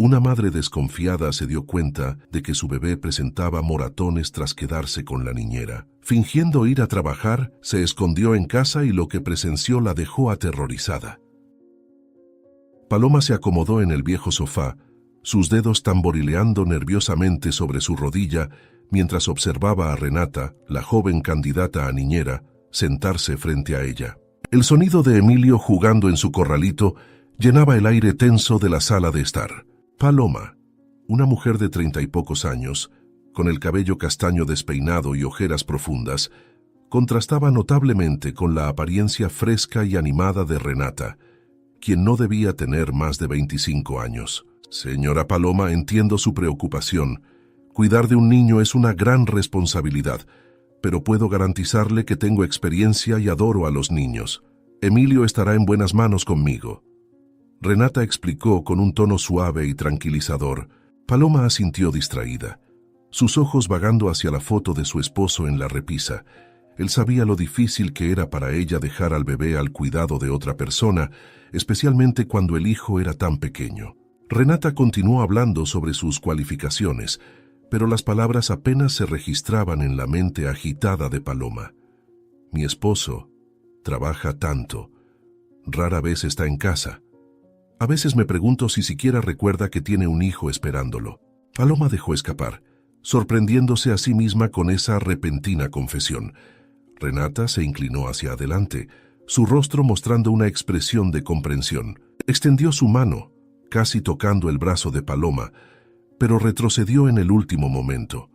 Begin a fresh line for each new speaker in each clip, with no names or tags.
Una madre desconfiada se dio cuenta de que su bebé presentaba moratones tras quedarse con la niñera. Fingiendo ir a trabajar, se escondió en casa y lo que presenció la dejó aterrorizada. Paloma se acomodó en el viejo sofá, sus dedos tamborileando nerviosamente sobre su rodilla mientras observaba a Renata, la joven candidata a niñera, sentarse frente a ella. El sonido de Emilio jugando en su corralito llenaba el aire tenso de la sala de estar. Paloma, una mujer de 30 y pocos años, con el cabello castaño despeinado y ojeras profundas, contrastaba notablemente con la apariencia fresca y animada de Renata, quien no debía tener más de 25 años. Señora Paloma, entiendo su preocupación. Cuidar de un niño es una gran responsabilidad, pero puedo garantizarle que tengo experiencia y adoro a los niños. Emilio estará en buenas manos conmigo. Renata explicó con un tono suave y tranquilizador. Paloma asintió distraída, sus ojos vagando hacia la foto de su esposo en la repisa. Él sabía lo difícil que era para ella dejar al bebé al cuidado de otra persona, especialmente cuando el hijo era tan pequeño. Renata continuó hablando sobre sus cualificaciones, pero las palabras apenas se registraban en la mente agitada de Paloma. Mi esposo trabaja tanto, rara vez está en casa. A veces me pregunto si siquiera recuerda que tiene un hijo esperándolo. Paloma dejó escapar, sorprendiéndose a sí misma con esa repentina confesión. Renata se inclinó hacia adelante, su rostro mostrando una expresión de comprensión. Extendió su mano, casi tocando el brazo de Paloma, pero retrocedió en el último momento.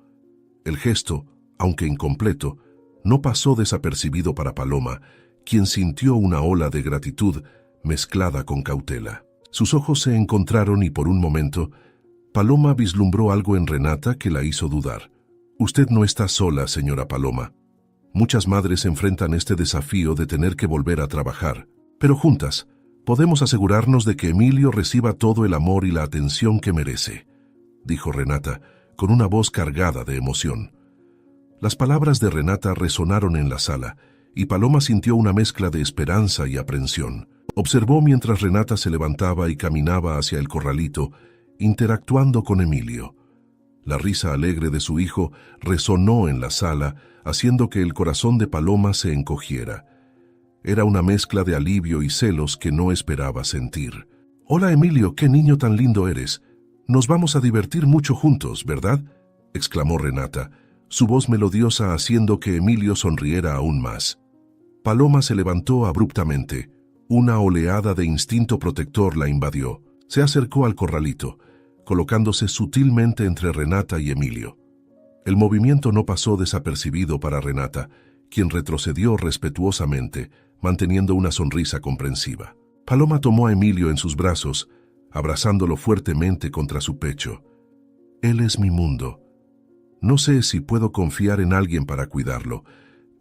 El gesto, aunque incompleto, no pasó desapercibido para Paloma, quien sintió una ola de gratitud mezclada con cautela. Sus ojos se encontraron y por un momento, Paloma vislumbró algo en Renata que la hizo dudar. Usted no está sola, señora Paloma. Muchas madres enfrentan este desafío de tener que volver a trabajar, pero juntas podemos asegurarnos de que Emilio reciba todo el amor y la atención que merece, dijo Renata, con una voz cargada de emoción. Las palabras de Renata resonaron en la sala, y Paloma sintió una mezcla de esperanza y aprensión. Observó mientras Renata se levantaba y caminaba hacia el corralito, interactuando con Emilio. La risa alegre de su hijo resonó en la sala, haciendo que el corazón de Paloma se encogiera. Era una mezcla de alivio y celos que no esperaba sentir. «Hola, Emilio, qué niño tan lindo eres. Nos vamos a divertir mucho juntos, ¿verdad?», exclamó Renata, su voz melodiosa haciendo que Emilio sonriera aún más. Paloma se levantó abruptamente. Una oleada de instinto protector la invadió. Se acercó al corralito, colocándose sutilmente entre Renata y Emilio. El movimiento no pasó desapercibido para Renata, quien retrocedió respetuosamente, manteniendo una sonrisa comprensiva. Paloma tomó a Emilio en sus brazos, abrazándolo fuertemente contra su pecho. Él es mi mundo. No sé si puedo confiar en alguien para cuidarlo.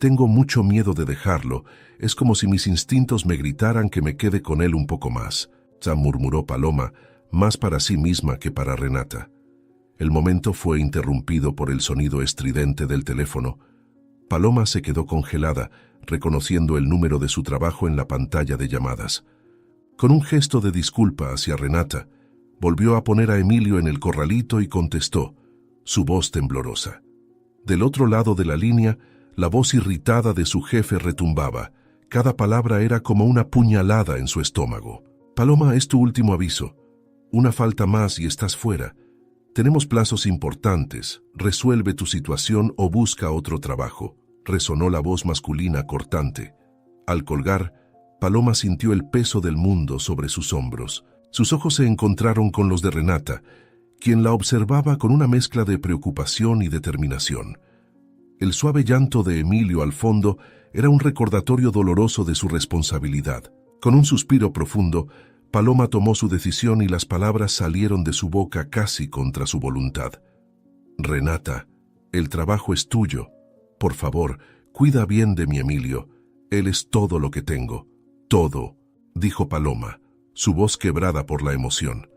Tengo mucho miedo de dejarlo. Es como si mis instintos me gritaran que me quede con él un poco más, murmuró Paloma, más para sí misma que para Renata. El momento fue interrumpido por el sonido estridente del teléfono. Paloma se quedó congelada, reconociendo el número de su trabajo en la pantalla de llamadas. Con un gesto de disculpa hacia Renata, volvió a poner a Emilio en el corralito y contestó, su voz temblorosa. Del otro lado de la línea, la voz irritada de su jefe retumbaba. Cada palabra era como una puñalada en su estómago. Paloma, es tu último aviso. Una falta más y estás fuera. Tenemos plazos importantes. Resuelve tu situación o busca otro trabajo, resonó la voz masculina cortante. Al colgar, Paloma sintió el peso del mundo sobre sus hombros. Sus ojos se encontraron con los de Renata, quien la observaba con una mezcla de preocupación y determinación. El suave llanto de Emilio al fondo era un recordatorio doloroso de su responsabilidad. Con un suspiro profundo, Paloma tomó su decisión y las palabras salieron de su boca casi contra su voluntad. Renata, el trabajo es tuyo. Por favor, cuida bien de mi Emilio. Él es todo lo que tengo. Todo, dijo Paloma, su voz quebrada por la emoción.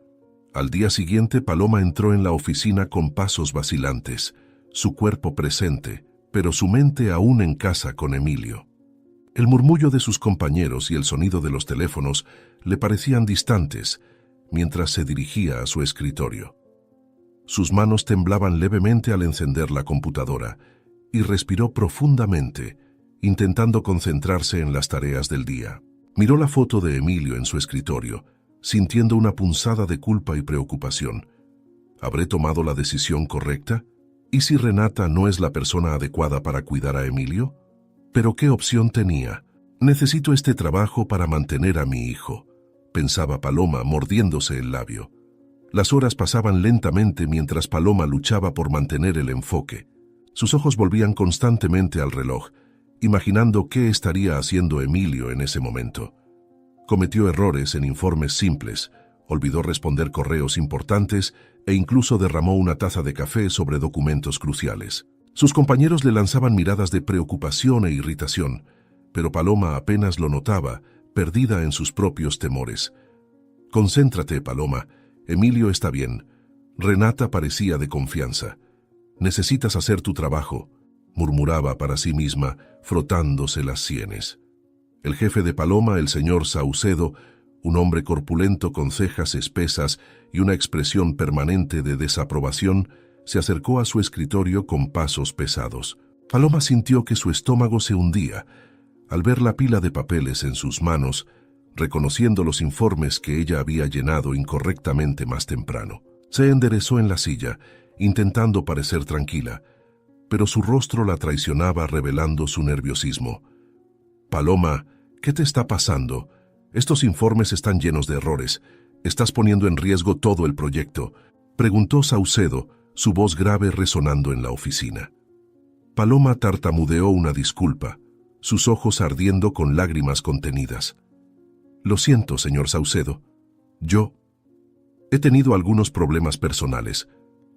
Al día siguiente, Paloma entró en la oficina con pasos vacilantes, su cuerpo presente, pero su mente aún en casa con Emilio. El murmullo de sus compañeros y el sonido de los teléfonos le parecían distantes, mientras se dirigía a su escritorio. Sus manos temblaban levemente al encender la computadora y respiró profundamente, intentando concentrarse en las tareas del día. Miró la foto de Emilio en su escritorio, sintiendo una punzada de culpa y preocupación. ¿Habré tomado la decisión correcta? ¿Y si Renata no es la persona adecuada para cuidar a Emilio? ¿Pero qué opción tenía? Necesito este trabajo para mantener a mi hijo, pensaba Paloma, mordiéndose el labio. Las horas pasaban lentamente mientras Paloma luchaba por mantener el enfoque. Sus ojos volvían constantemente al reloj, imaginando qué estaría haciendo Emilio en ese momento. Cometió errores en informes simples, olvidó responder correos importantes e incluso derramó una taza de café sobre documentos cruciales. Sus compañeros le lanzaban miradas de preocupación e irritación, pero Paloma apenas lo notaba, perdida en sus propios temores. «Concéntrate, Paloma. Emilio está bien». Renata parecía de confianza. «Necesitas hacer tu trabajo», murmuraba para sí misma, frotándose las sienes. El jefe de Paloma, el señor Saucedo, un hombre corpulento con cejas espesas y una expresión permanente de desaprobación, se acercó a su escritorio con pasos pesados. Paloma sintió que su estómago se hundía al ver la pila de papeles en sus manos, reconociendo los informes que ella había llenado incorrectamente más temprano. Se enderezó en la silla, intentando parecer tranquila, pero su rostro la traicionaba revelando su nerviosismo. «Paloma, ¿qué te está pasando? Estos informes están llenos de errores. Estás poniendo en riesgo todo el proyecto», preguntó Saucedo, su voz grave resonando en la oficina. Paloma tartamudeó una disculpa, sus ojos ardiendo con lágrimas contenidas. «Lo siento, señor Saucedo. Yo he tenido algunos problemas personales,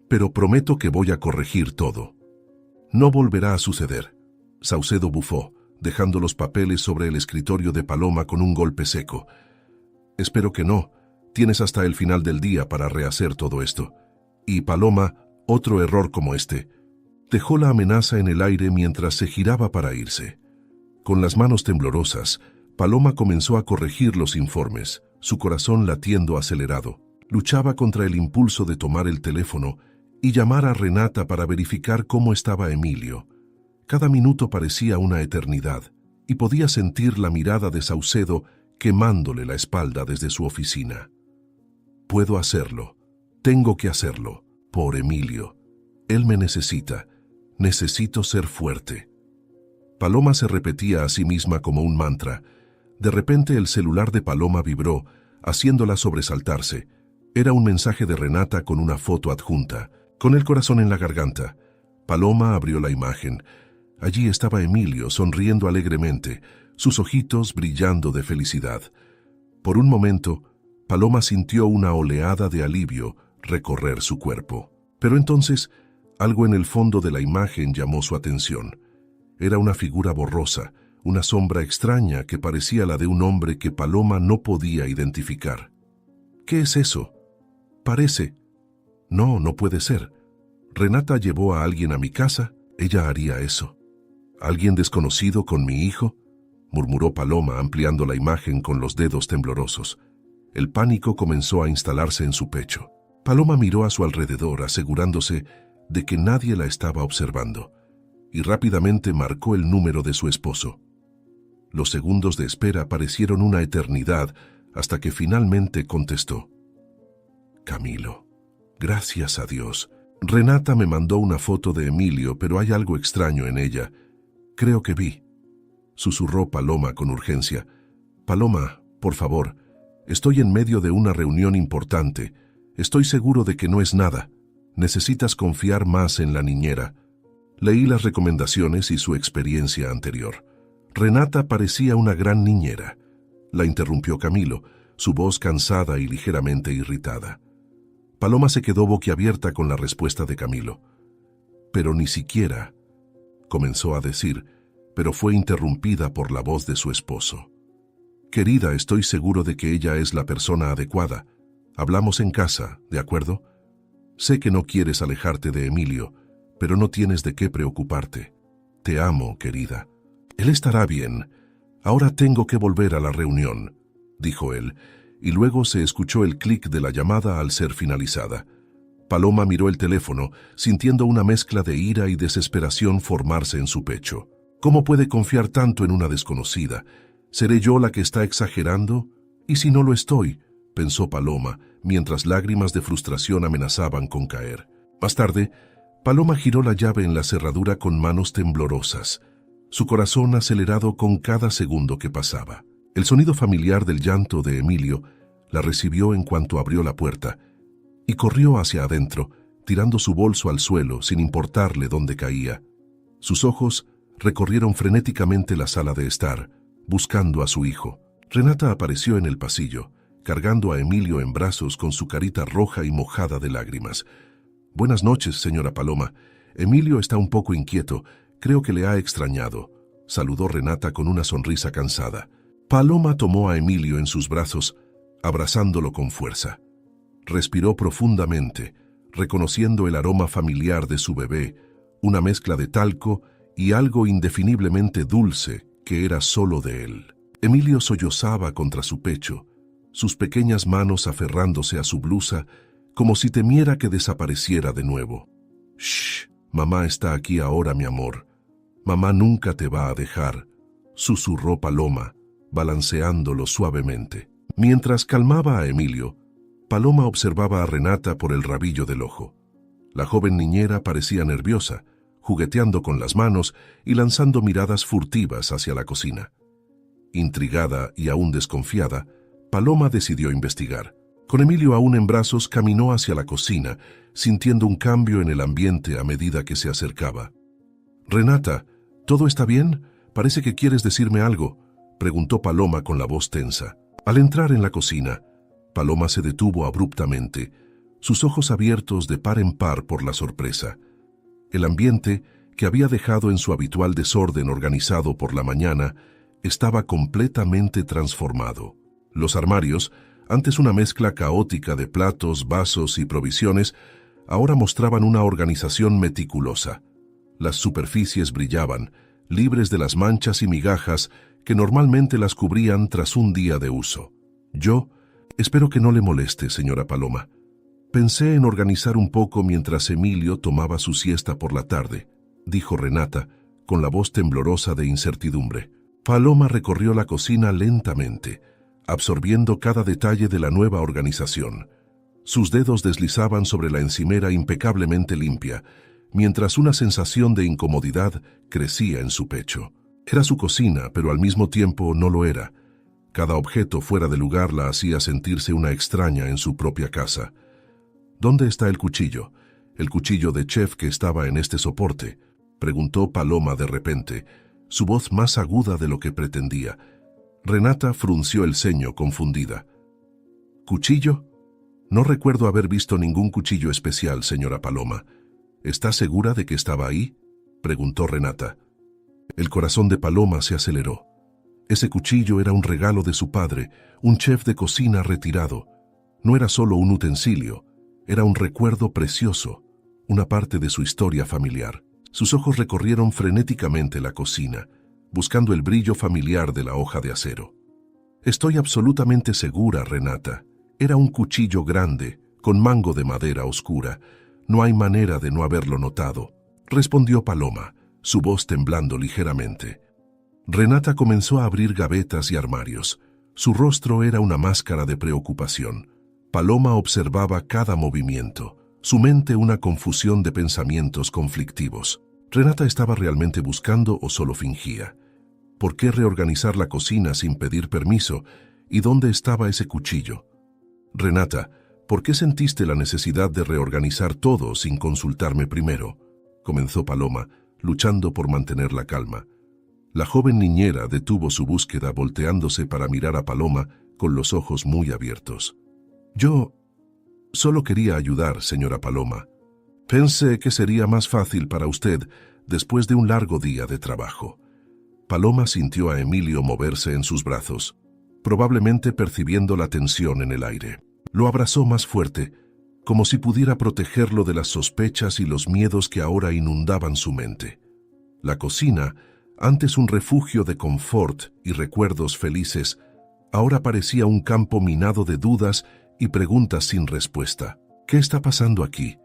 pero prometo que voy a corregir todo». «No volverá a suceder». Saucedo bufó, dejando los papeles sobre el escritorio de Paloma con un golpe seco. «Espero que no. Tienes hasta el final del día para rehacer todo esto». Y Paloma, otro error como este, dejó la amenaza en el aire mientras se giraba para irse. Con las manos temblorosas, Paloma comenzó a corregir los informes, su corazón latiendo acelerado. Luchaba contra el impulso de tomar el teléfono y llamar a Renata para verificar cómo estaba Emilio. Cada minuto parecía una eternidad, y podía sentir la mirada de Saucedo quemándole la espalda desde su oficina. «Puedo hacerlo. Tengo que hacerlo. Por Emilio. Él me necesita. Necesito ser fuerte». Paloma se repetía a sí misma como un mantra. De repente el celular de Paloma vibró, haciéndola sobresaltarse. Era un mensaje de Renata con una foto adjunta. Con el corazón en la garganta, Paloma abrió la imagen. Allí estaba Emilio, sonriendo alegremente, sus ojitos brillando de felicidad. Por un momento, Paloma sintió una oleada de alivio recorrer su cuerpo. Pero entonces, algo en el fondo de la imagen llamó su atención. Era una figura borrosa, una sombra extraña que parecía la de un hombre que Paloma no podía identificar. «¿Qué es eso? Parece...» «No, no puede ser. Renata llevó a alguien a mi casa. Ella haría eso». «¿Alguien desconocido con mi hijo?», murmuró Paloma ampliando la imagen con los dedos temblorosos. El pánico comenzó a instalarse en su pecho. Paloma miró a su alrededor asegurándose de que nadie la estaba observando y rápidamente marcó el número de su esposo. Los segundos de espera parecieron una eternidad hasta que finalmente contestó. «Camilo. Gracias a Dios. Renata me mandó una foto de Emilio, pero hay algo extraño en ella. Creo que vi», susurró Paloma con urgencia. «Paloma, por favor, estoy en medio de una reunión importante. Estoy seguro de que no es nada. Necesitas confiar más en la niñera». Leí las recomendaciones y su experiencia anterior. Renata parecía una gran niñera. La interrumpió Camilo, su voz cansada y ligeramente irritada. Paloma se quedó boquiabierta con la respuesta de Camilo. «Pero ni siquiera», comenzó a decir, pero fue interrumpida por la voz de su esposo. «Querida, estoy seguro de que ella es la persona adecuada. Hablamos en casa, ¿de acuerdo? Sé que no quieres alejarte de Emilio, pero no tienes de qué preocuparte. Te amo, querida. Él estará bien. Ahora tengo que volver a la reunión», dijo él, y luego se escuchó el clic de la llamada al ser finalizada. Paloma miró el teléfono, sintiendo una mezcla de ira y desesperación formarse en su pecho. ¿Cómo puede confiar tanto en una desconocida? ¿Seré yo la que está exagerando? ¿Y si no lo estoy?, pensó Paloma, mientras lágrimas de frustración amenazaban con caer. Más tarde, Paloma giró la llave en la cerradura con manos temblorosas, su corazón acelerado con cada segundo que pasaba. El sonido familiar del llanto de Emilio la recibió en cuanto abrió la puerta y corrió hacia adentro, tirando su bolso al suelo sin importarle dónde caía. Sus ojos recorrieron frenéticamente la sala de estar, buscando a su hijo. Renata apareció en el pasillo, cargando a Emilio en brazos con su carita roja y mojada de lágrimas. «Buenas noches, señora Paloma. Emilio está un poco inquieto. Creo que le ha extrañado», saludó Renata con una sonrisa cansada. Paloma tomó a Emilio en sus brazos, abrazándolo con fuerza. Respiró profundamente, reconociendo el aroma familiar de su bebé, una mezcla de talco y algo indefiniblemente dulce que era solo de él. Emilio sollozaba contra su pecho, sus pequeñas manos aferrándose a su blusa, como si temiera que desapareciera de nuevo. «Shh, mamá está aquí ahora, mi amor. Mamá nunca te va a dejar», susurró Paloma, balanceándolo suavemente. Mientras calmaba a Emilio, Paloma observaba a Renata por el rabillo del ojo. La joven niñera parecía nerviosa, jugueteando con las manos y lanzando miradas furtivas hacia la cocina. Intrigada y aún desconfiada, Paloma decidió investigar. Con Emilio aún en brazos, caminó hacia la cocina, sintiendo un cambio en el ambiente a medida que se acercaba. «Renata, ¿todo está bien? Parece que quieres decirme algo», preguntó Paloma con la voz tensa. Al entrar en la cocina, Paloma se detuvo abruptamente, sus ojos abiertos de par en par por la sorpresa. El ambiente, que había dejado en su habitual desorden organizado por la mañana, estaba completamente transformado. Los armarios, antes una mezcla caótica de platos, vasos y provisiones, ahora mostraban una organización meticulosa. Las superficies brillaban, libres de las manchas y migajas que normalmente las cubrían tras un día de uso. «Yo espero que no le moleste, señora Paloma. Pensé en organizar un poco mientras Emilio tomaba su siesta por la tarde», dijo Renata, con la voz temblorosa de incertidumbre. Paloma recorrió la cocina lentamente, absorbiendo cada detalle de la nueva organización. Sus dedos deslizaban sobre la encimera impecablemente limpia, mientras una sensación de incomodidad crecía en su pecho. Era su cocina, pero al mismo tiempo no lo era. Cada objeto fuera de lugar la hacía sentirse una extraña en su propia casa. «¿Dónde está el cuchillo? ¿El cuchillo de chef que estaba en este soporte?», preguntó Paloma de repente, su voz más aguda de lo que pretendía. Renata frunció el ceño confundida. «¿Cuchillo? No recuerdo haber visto ningún cuchillo especial, señora Paloma. ¿Está segura de que estaba ahí?», preguntó Renata. El corazón de Paloma se aceleró. Ese cuchillo era un regalo de su padre, un chef de cocina retirado. No era solo un utensilio, era un recuerdo precioso, una parte de su historia familiar. Sus ojos recorrieron frenéticamente la cocina, buscando el brillo familiar de la hoja de acero. «Estoy absolutamente segura, Renata. Era un cuchillo grande, con mango de madera oscura. No hay manera de no haberlo notado», respondió Paloma, su voz temblando ligeramente. Renata comenzó a abrir gavetas y armarios. Su rostro era una máscara de preocupación. Paloma observaba cada movimiento, su mente una confusión de pensamientos conflictivos. ¿Renata estaba realmente buscando o solo fingía? ¿Por qué reorganizar la cocina sin pedir permiso? ¿Y dónde estaba ese cuchillo? «Renata, ¿por qué sentiste la necesidad de reorganizar todo sin consultarme primero?», comenzó Paloma, luchando por mantener la calma. La joven niñera detuvo su búsqueda volteándose para mirar a Paloma con los ojos muy abiertos. «Yo solo quería ayudar, señora Paloma. Pensé que sería más fácil para usted después de un largo día de trabajo». Paloma sintió a Emilio moverse en sus brazos, probablemente percibiendo la tensión en el aire. Lo abrazó más fuerte, como si pudiera protegerlo de las sospechas y los miedos que ahora inundaban su mente. La cocina, antes un refugio de confort y recuerdos felices, Ahora parecía un campo minado de dudas y preguntas sin respuesta. ¿Qué está pasando aquí?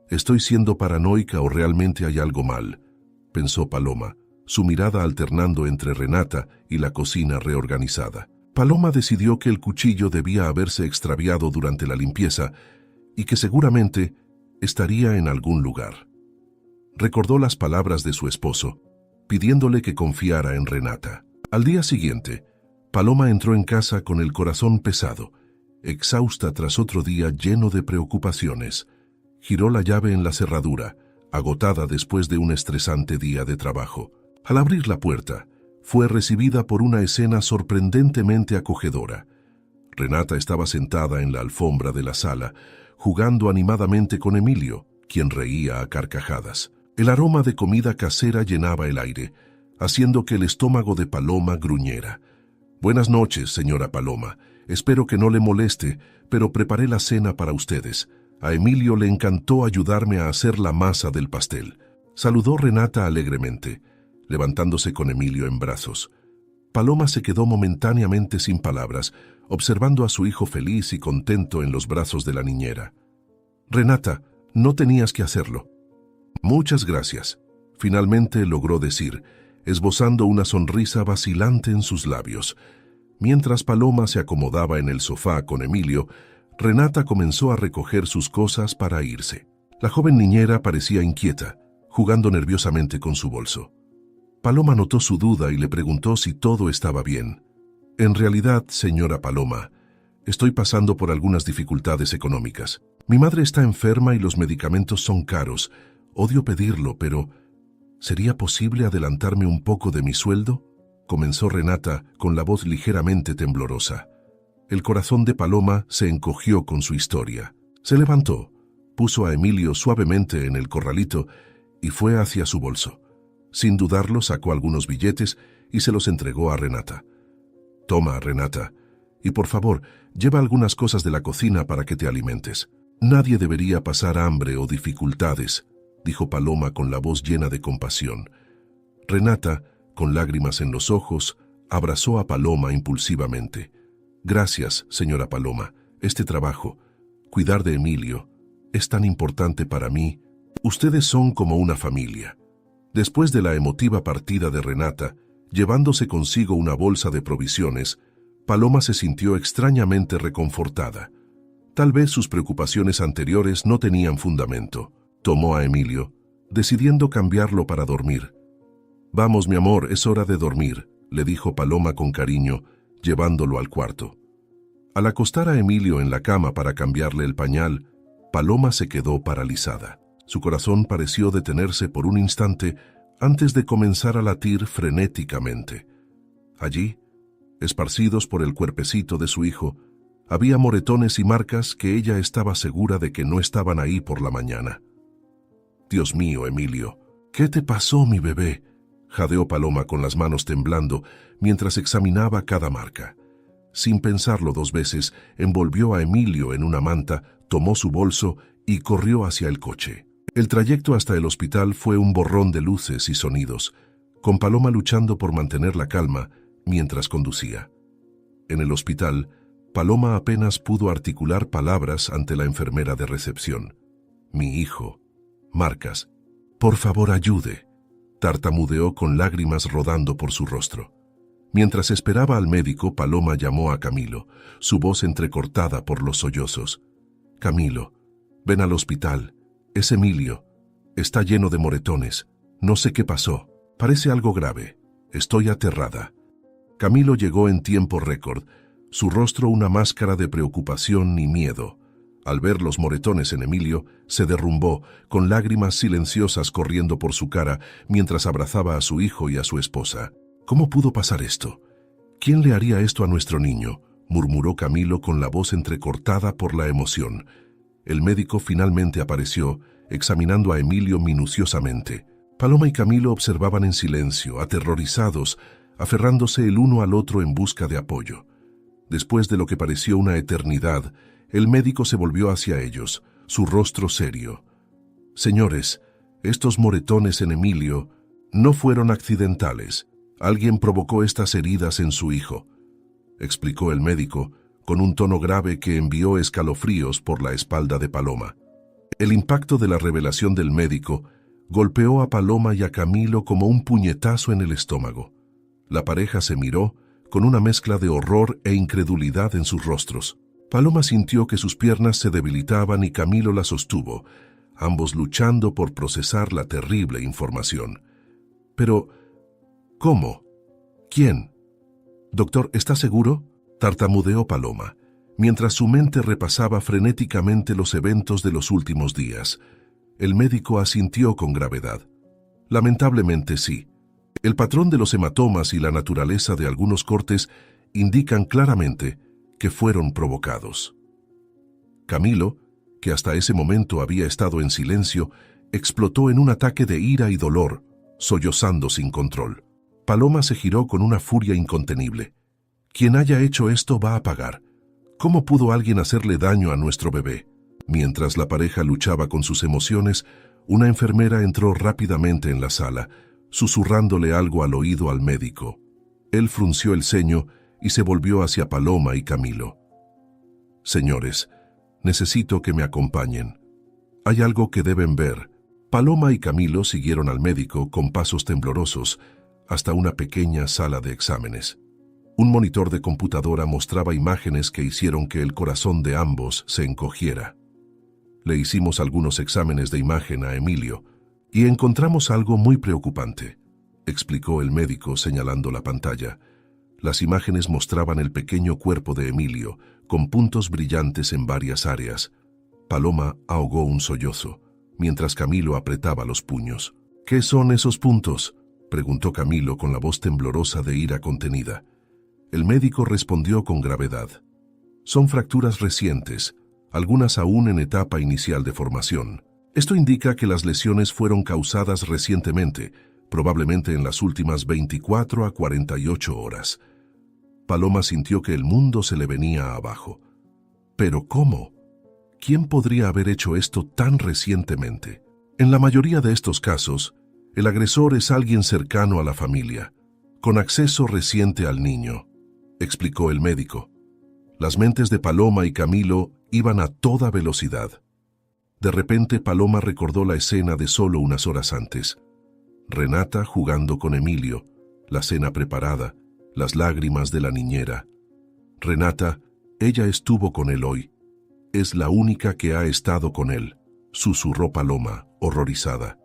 ¿Estoy siendo paranoica o realmente hay algo mal?, pensó Paloma, su mirada alternando entre Renata y la cocina reorganizada. Paloma decidió que el cuchillo debía haberse extraviado durante la limpieza y que seguramente estaría en algún lugar. Recordó las palabras de su esposo, pidiéndole que confiara en Renata. Al día siguiente, Paloma entró en casa con el corazón pesado, exhausta tras otro día lleno de preocupaciones. Giró la llave en la cerradura, agotada después de un estresante día de trabajo. Al abrir la puerta, fue recibida por una escena sorprendentemente acogedora. Renata estaba sentada en la alfombra de la sala, jugando animadamente con Emilio, quien reía a carcajadas. El aroma de comida casera llenaba el aire, haciendo que el estómago de Paloma gruñera. «Buenas noches, señora Paloma. Espero que no le moleste, pero preparé la cena para ustedes. A Emilio le encantó ayudarme a hacer la masa del pastel», saludó Renata alegremente, levantándose con Emilio en brazos. Paloma se quedó momentáneamente sin palabras, observando a su hijo feliz y contento en los brazos de la niñera. «Renata, no tenías que hacerlo». «Muchas gracias», finalmente logró decir, esbozando una sonrisa vacilante en sus labios. Mientras Paloma se acomodaba en el sofá con Emilio, Renata comenzó a recoger sus cosas para irse. La joven niñera parecía inquieta, jugando nerviosamente con su bolso. Paloma notó su duda y le preguntó si todo estaba bien. «En realidad, señora Paloma, estoy pasando por algunas dificultades económicas. Mi madre está enferma y los medicamentos son caros. Odio pedirlo, pero ¿sería posible adelantarme un poco de mi sueldo?», comenzó Renata con la voz ligeramente temblorosa. El corazón de Paloma se encogió con su historia. Se levantó, puso a Emilio suavemente en el corralito y fue hacia su bolso. Sin dudarlo, sacó algunos billetes y se los entregó a Renata. «Toma, Renata, y por favor, lleva algunas cosas de la cocina para que te alimentes. Nadie debería pasar hambre o dificultades», dijo Paloma con la voz llena de compasión. Renata, con lágrimas en los ojos, abrazó a Paloma impulsivamente. «Gracias, señora Paloma. Este trabajo, cuidar de Emilio, es tan importante para mí. Ustedes son como una familia». Después de la emotiva partida de Renata, llevándose consigo una bolsa de provisiones, Paloma se sintió extrañamente reconfortada. Tal vez sus preocupaciones anteriores no tenían fundamento. Tomó a Emilio, decidiendo cambiarlo para dormir. «Vamos, mi amor, es hora de dormir», le dijo Paloma con cariño, llevándolo al cuarto. Al acostar a Emilio en la cama para cambiarle el pañal, Paloma se quedó paralizada. Su corazón pareció detenerse por un instante antes de comenzar a latir frenéticamente. Allí, esparcidos por el cuerpecito de su hijo, había moretones y marcas que ella estaba segura de que no estaban ahí por la mañana. «Dios mío, Emilio, ¿qué te pasó, mi bebé?», jadeó Paloma con las manos temblando mientras examinaba cada marca. Sin pensarlo dos veces, envolvió a Emilio en una manta, tomó su bolso y corrió hacia el coche. El trayecto hasta el hospital fue un borrón de luces y sonidos, con Paloma luchando por mantener la calma mientras conducía. En el hospital, Paloma apenas pudo articular palabras ante la enfermera de recepción. «Mi hijo. Marcas. Por favor, ayude», tartamudeó con lágrimas rodando por su rostro. Mientras esperaba al médico, Paloma llamó a Camilo, su voz entrecortada por los sollozos. «Camilo, ven al hospital. Es Emilio. Está lleno de moretones. No sé qué pasó. Parece algo grave. Estoy aterrada». Camilo llegó en tiempo récord, su rostro una máscara de preocupación y miedo. Al ver los moretones en Emilio, se derrumbó, con lágrimas silenciosas corriendo por su cara mientras abrazaba a su hijo y a su esposa. «¿Cómo pudo pasar esto? ¿Quién le haría esto a nuestro niño?», murmuró Camilo con la voz entrecortada por la emoción. El médico finalmente apareció, examinando a Emilio minuciosamente. Paloma y Camilo observaban en silencio, aterrorizados, aferrándose el uno al otro en busca de apoyo. Después de lo que pareció una eternidad, el médico se volvió hacia ellos, su rostro serio. «Señores, estos moretones en Emilio no fueron accidentales. Alguien provocó estas heridas en su hijo». explicó el médico, con un tono grave que envió escalofríos por la espalda de Paloma. El impacto de la revelación del médico golpeó a Paloma y a Camilo como un puñetazo en el estómago. La pareja se miró con una mezcla de horror e incredulidad en sus rostros. Paloma sintió que sus piernas se debilitaban y Camilo la sostuvo, ambos luchando por procesar la terrible información. Pero, ¿cómo? ¿Quién? Doctor, ¿está seguro?, tartamudeó Paloma, mientras su mente repasaba frenéticamente los eventos de los últimos días. El médico asintió con gravedad. Lamentablemente sí. El patrón de los hematomas y la naturaleza de algunos cortes indican claramente que fueron provocados. Camilo, que hasta ese momento había estado en silencio, explotó en un ataque de ira y dolor, sollozando sin control. Paloma se giró con una furia incontenible. Quien haya hecho esto va a pagar. ¿Cómo pudo alguien hacerle daño a nuestro bebé? Mientras la pareja luchaba con sus emociones, una enfermera entró rápidamente en la sala, susurrándole algo al oído al médico. Él frunció el ceño y se volvió hacia Paloma y Camilo. Señores, necesito que me acompañen. Hay algo que deben ver. Paloma y Camilo siguieron al médico con pasos temblorosos hasta una pequeña sala de exámenes. Un monitor de computadora mostraba imágenes que hicieron que el corazón de ambos se encogiera. Le hicimos algunos exámenes de imagen a Emilio y encontramos algo muy preocupante, explicó el médico señalando la pantalla. Las imágenes mostraban el pequeño cuerpo de Emilio, con puntos brillantes en varias áreas. Paloma ahogó un sollozo, mientras Camilo apretaba los puños. ¿Qué son esos puntos?, preguntó Camilo con la voz temblorosa de ira contenida. El médico respondió con gravedad. Son fracturas recientes, algunas aún en etapa inicial de formación. Esto indica que las lesiones fueron causadas recientemente, probablemente en las últimas 24 a 48 horas. Paloma sintió que el mundo se le venía abajo. ¿Pero cómo? ¿Quién podría haber hecho esto tan recientemente? En la mayoría de estos casos, el agresor es alguien cercano a la familia, con acceso reciente al niño, explicó el médico. Las mentes de Paloma y Camilo iban a toda velocidad. De repente Paloma recordó la escena de solo unas horas antes. Renata jugando con Emilio, la cena preparada, las lágrimas de la niñera. Renata, ella estuvo con él hoy. Es la única que ha estado con él, susurró Paloma, horrorizada.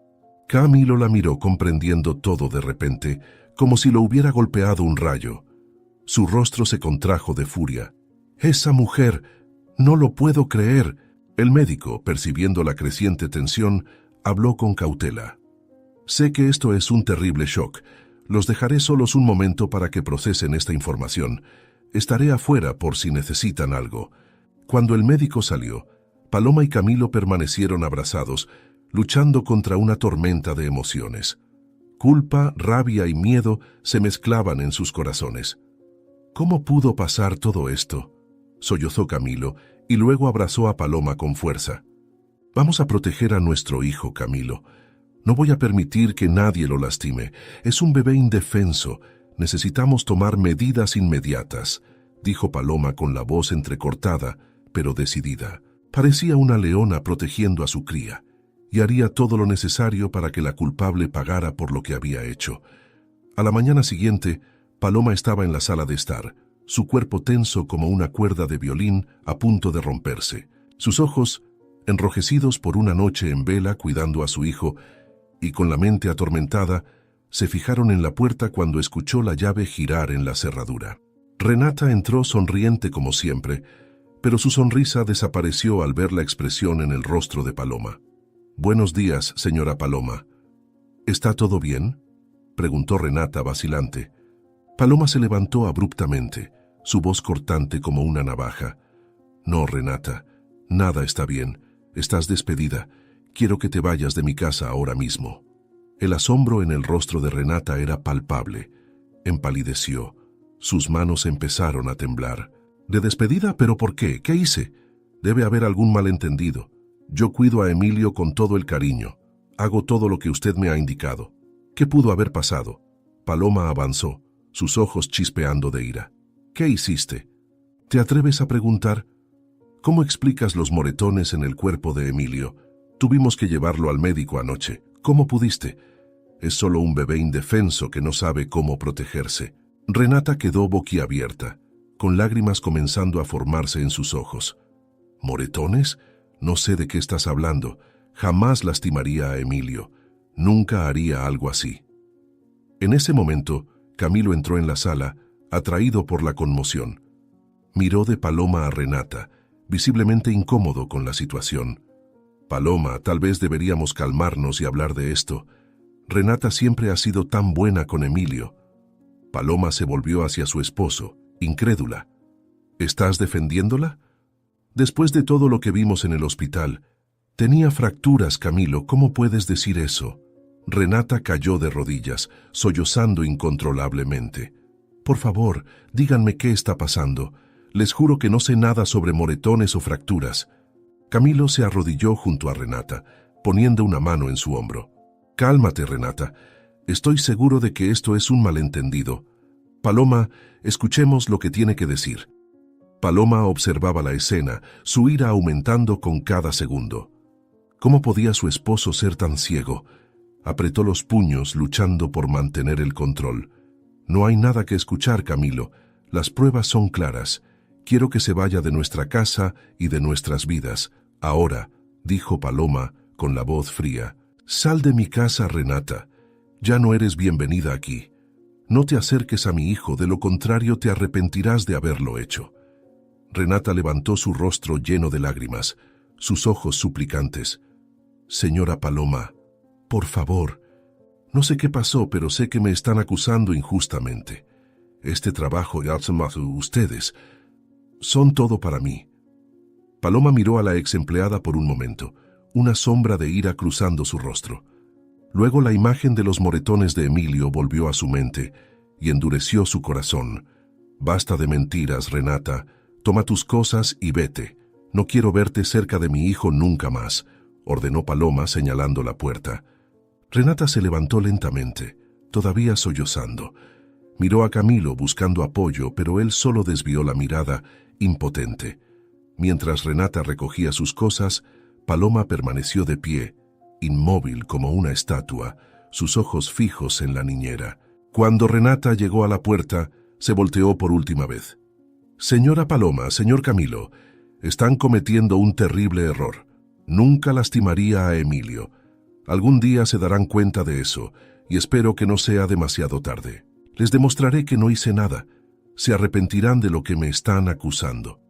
Camilo la miró comprendiendo todo de repente, como si lo hubiera golpeado un rayo. Su rostro se contrajo de furia. «¡Esa mujer! ¡No lo puedo creer!». El médico, percibiendo la creciente tensión, habló con cautela. «Sé que esto es un terrible shock. Los dejaré solos un momento para que procesen esta información. Estaré afuera por si necesitan algo». Cuando el médico salió, Paloma y Camilo permanecieron abrazados, luchando contra una tormenta de emociones. Culpa, rabia y miedo se mezclaban en sus corazones. «¿Cómo pudo pasar todo esto?», sollozó Camilo, y luego abrazó a Paloma con fuerza. «Vamos a proteger a nuestro hijo, Camilo. No voy a permitir que nadie lo lastime. Es un bebé indefenso. Necesitamos tomar medidas inmediatas», dijo Paloma con la voz entrecortada, pero decidida. Parecía una leona protegiendo a su cría, y haría todo lo necesario para que la culpable pagara por lo que había hecho. A la mañana siguiente, Paloma estaba en la sala de estar, su cuerpo tenso como una cuerda de violín a punto de romperse. Sus ojos, enrojecidos por una noche en vela cuidando a su hijo, y con la mente atormentada, se fijaron en la puerta cuando escuchó la llave girar en la cerradura. Renata entró sonriente como siempre, pero su sonrisa desapareció al ver la expresión en el rostro de Paloma. «Buenos días, señora Paloma». «¿Está todo bien?», preguntó Renata vacilante. Paloma se levantó abruptamente, su voz cortante como una navaja. «No, Renata, nada está bien. Estás despedida. Quiero que te vayas de mi casa ahora mismo». El asombro en el rostro de Renata era palpable. Empalideció. Sus manos empezaron a temblar. «¿De despedida? ¿Pero por qué? ¿Qué hice? Debe haber algún malentendido. Yo cuido a Emilio con todo el cariño. Hago todo lo que usted me ha indicado. ¿Qué pudo haber pasado?». Paloma avanzó, sus ojos chispeando de ira. ¿Qué hiciste? ¿Te atreves a preguntar? ¿Cómo explicas los moretones en el cuerpo de Emilio? Tuvimos que llevarlo al médico anoche. ¿Cómo pudiste? Es solo un bebé indefenso que no sabe cómo protegerse. Renata quedó boquiabierta, con lágrimas comenzando a formarse en sus ojos. ¿Moretones? No sé de qué estás hablando. Jamás lastimaría a Emilio. Nunca haría algo así. En ese momento, Camilo entró en la sala, atraído por la conmoción. Miró de Paloma a Renata, visiblemente incómodo con la situación. Paloma, tal vez deberíamos calmarnos y hablar de esto. Renata siempre ha sido tan buena con Emilio. Paloma se volvió hacia su esposo, incrédula. ¿Estás defendiéndola? Después de todo lo que vimos en el hospital, tenía fracturas, Camilo, ¿cómo puedes decir eso? Renata cayó de rodillas, sollozando incontrolablemente. Por favor, díganme qué está pasando. Les juro que no sé nada sobre moretones o fracturas. Camilo se arrodilló junto a Renata, poniendo una mano en su hombro. Cálmate, Renata. Estoy seguro de que esto es un malentendido. Paloma, escuchemos lo que tiene que decir. Paloma observaba la escena, su ira aumentando con cada segundo. ¿Cómo podía su esposo ser tan ciego? Apretó los puños, luchando por mantener el control. No hay nada que escuchar, Camilo. Las pruebas son claras. Quiero que se vaya de nuestra casa y de nuestras vidas. Ahora, dijo Paloma, con la voz fría. Sal de mi casa, Renata. Ya no eres bienvenida aquí. No te acerques a mi hijo, de lo contrario te arrepentirás de haberlo hecho. Renata levantó su rostro lleno de lágrimas, sus ojos suplicantes. Señora Paloma, por favor, no sé qué pasó, pero sé que me están acusando injustamente. Este trabajo y ustedes son todo para mí. Paloma miró a la ex empleada por un momento, una sombra de ira cruzando su rostro. Luego la imagen de los moretones de Emilio volvió a su mente y endureció su corazón. Basta de mentiras, Renata. Toma tus cosas y vete. No quiero verte cerca de mi hijo nunca más, ordenó Paloma señalando la puerta. Renata se levantó lentamente, todavía sollozando. Miró a Camilo buscando apoyo, pero él solo desvió la mirada, impotente. Mientras Renata recogía sus cosas, Paloma permaneció de pie, inmóvil como una estatua, sus ojos fijos en la niñera. Cuando Renata llegó a la puerta, se volteó por última vez. Señora Paloma, señor Camilo, están cometiendo un terrible error. Nunca lastimaría a Emilio. Algún día se darán cuenta de eso, y espero que no sea demasiado tarde. Les demostraré que no hice nada. Se arrepentirán de lo que me están acusando.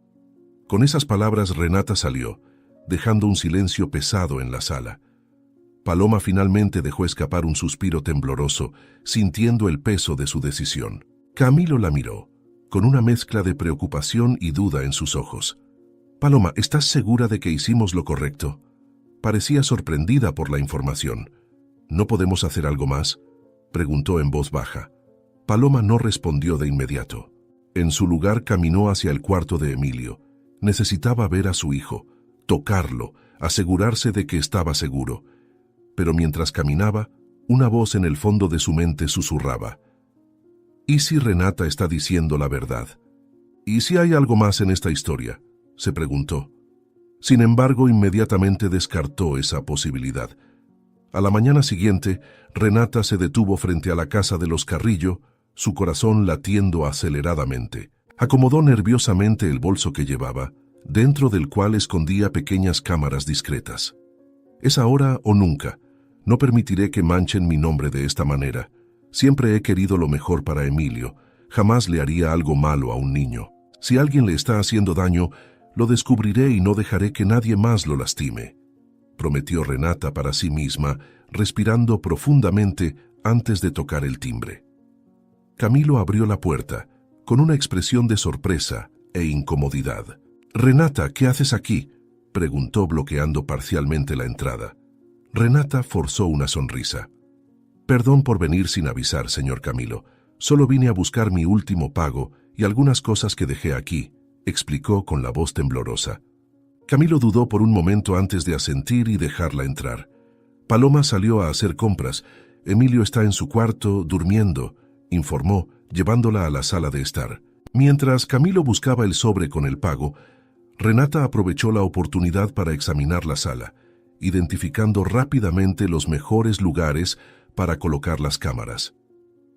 Con esas palabras Renata salió, dejando un silencio pesado en la sala. Paloma finalmente dejó escapar un suspiro tembloroso, sintiendo el peso de su decisión. Camilo la miró, con una mezcla de preocupación y duda en sus ojos. Paloma, ¿estás segura de que hicimos lo correcto? Parecía sorprendida por la información. ¿No podemos hacer algo más?, preguntó en voz baja. Paloma no respondió de inmediato. En su lugar caminó hacia el cuarto de Emilio. Necesitaba ver a su hijo, tocarlo, asegurarse de que estaba seguro. Pero mientras caminaba, una voz en el fondo de su mente susurraba. ¿Y si Renata está diciendo la verdad? ¿Y si hay algo más en esta historia?, se preguntó. Sin embargo, inmediatamente descartó esa posibilidad. A la mañana siguiente, Renata se detuvo frente a la casa de los Carrillo, su corazón latiendo aceleradamente. Acomodó nerviosamente el bolso que llevaba, dentro del cual escondía pequeñas cámaras discretas. Es ahora o nunca. No permitiré que manchen mi nombre de esta manera. Siempre he querido lo mejor para Emilio. Jamás le haría algo malo a un niño. Si alguien le está haciendo daño, lo descubriré y no dejaré que nadie más lo lastime, prometió Renata para sí misma, respirando profundamente antes de tocar el timbre. Camilo abrió la puerta, con una expresión de sorpresa e incomodidad. «Renata, ¿qué haces aquí?», preguntó bloqueando parcialmente la entrada. Renata forzó una sonrisa. «Perdón por venir sin avisar, señor Camilo. Solo vine a buscar mi último pago y algunas cosas que dejé aquí», explicó con la voz temblorosa. Camilo dudó por un momento antes de asentir y dejarla entrar. Paloma salió a hacer compras. Emilio está en su cuarto, durmiendo, informó, llevándola a la sala de estar. Mientras Camilo buscaba el sobre con el pago, Renata aprovechó la oportunidad para examinar la sala, identificando rápidamente los mejores lugares para colocar las cámaras.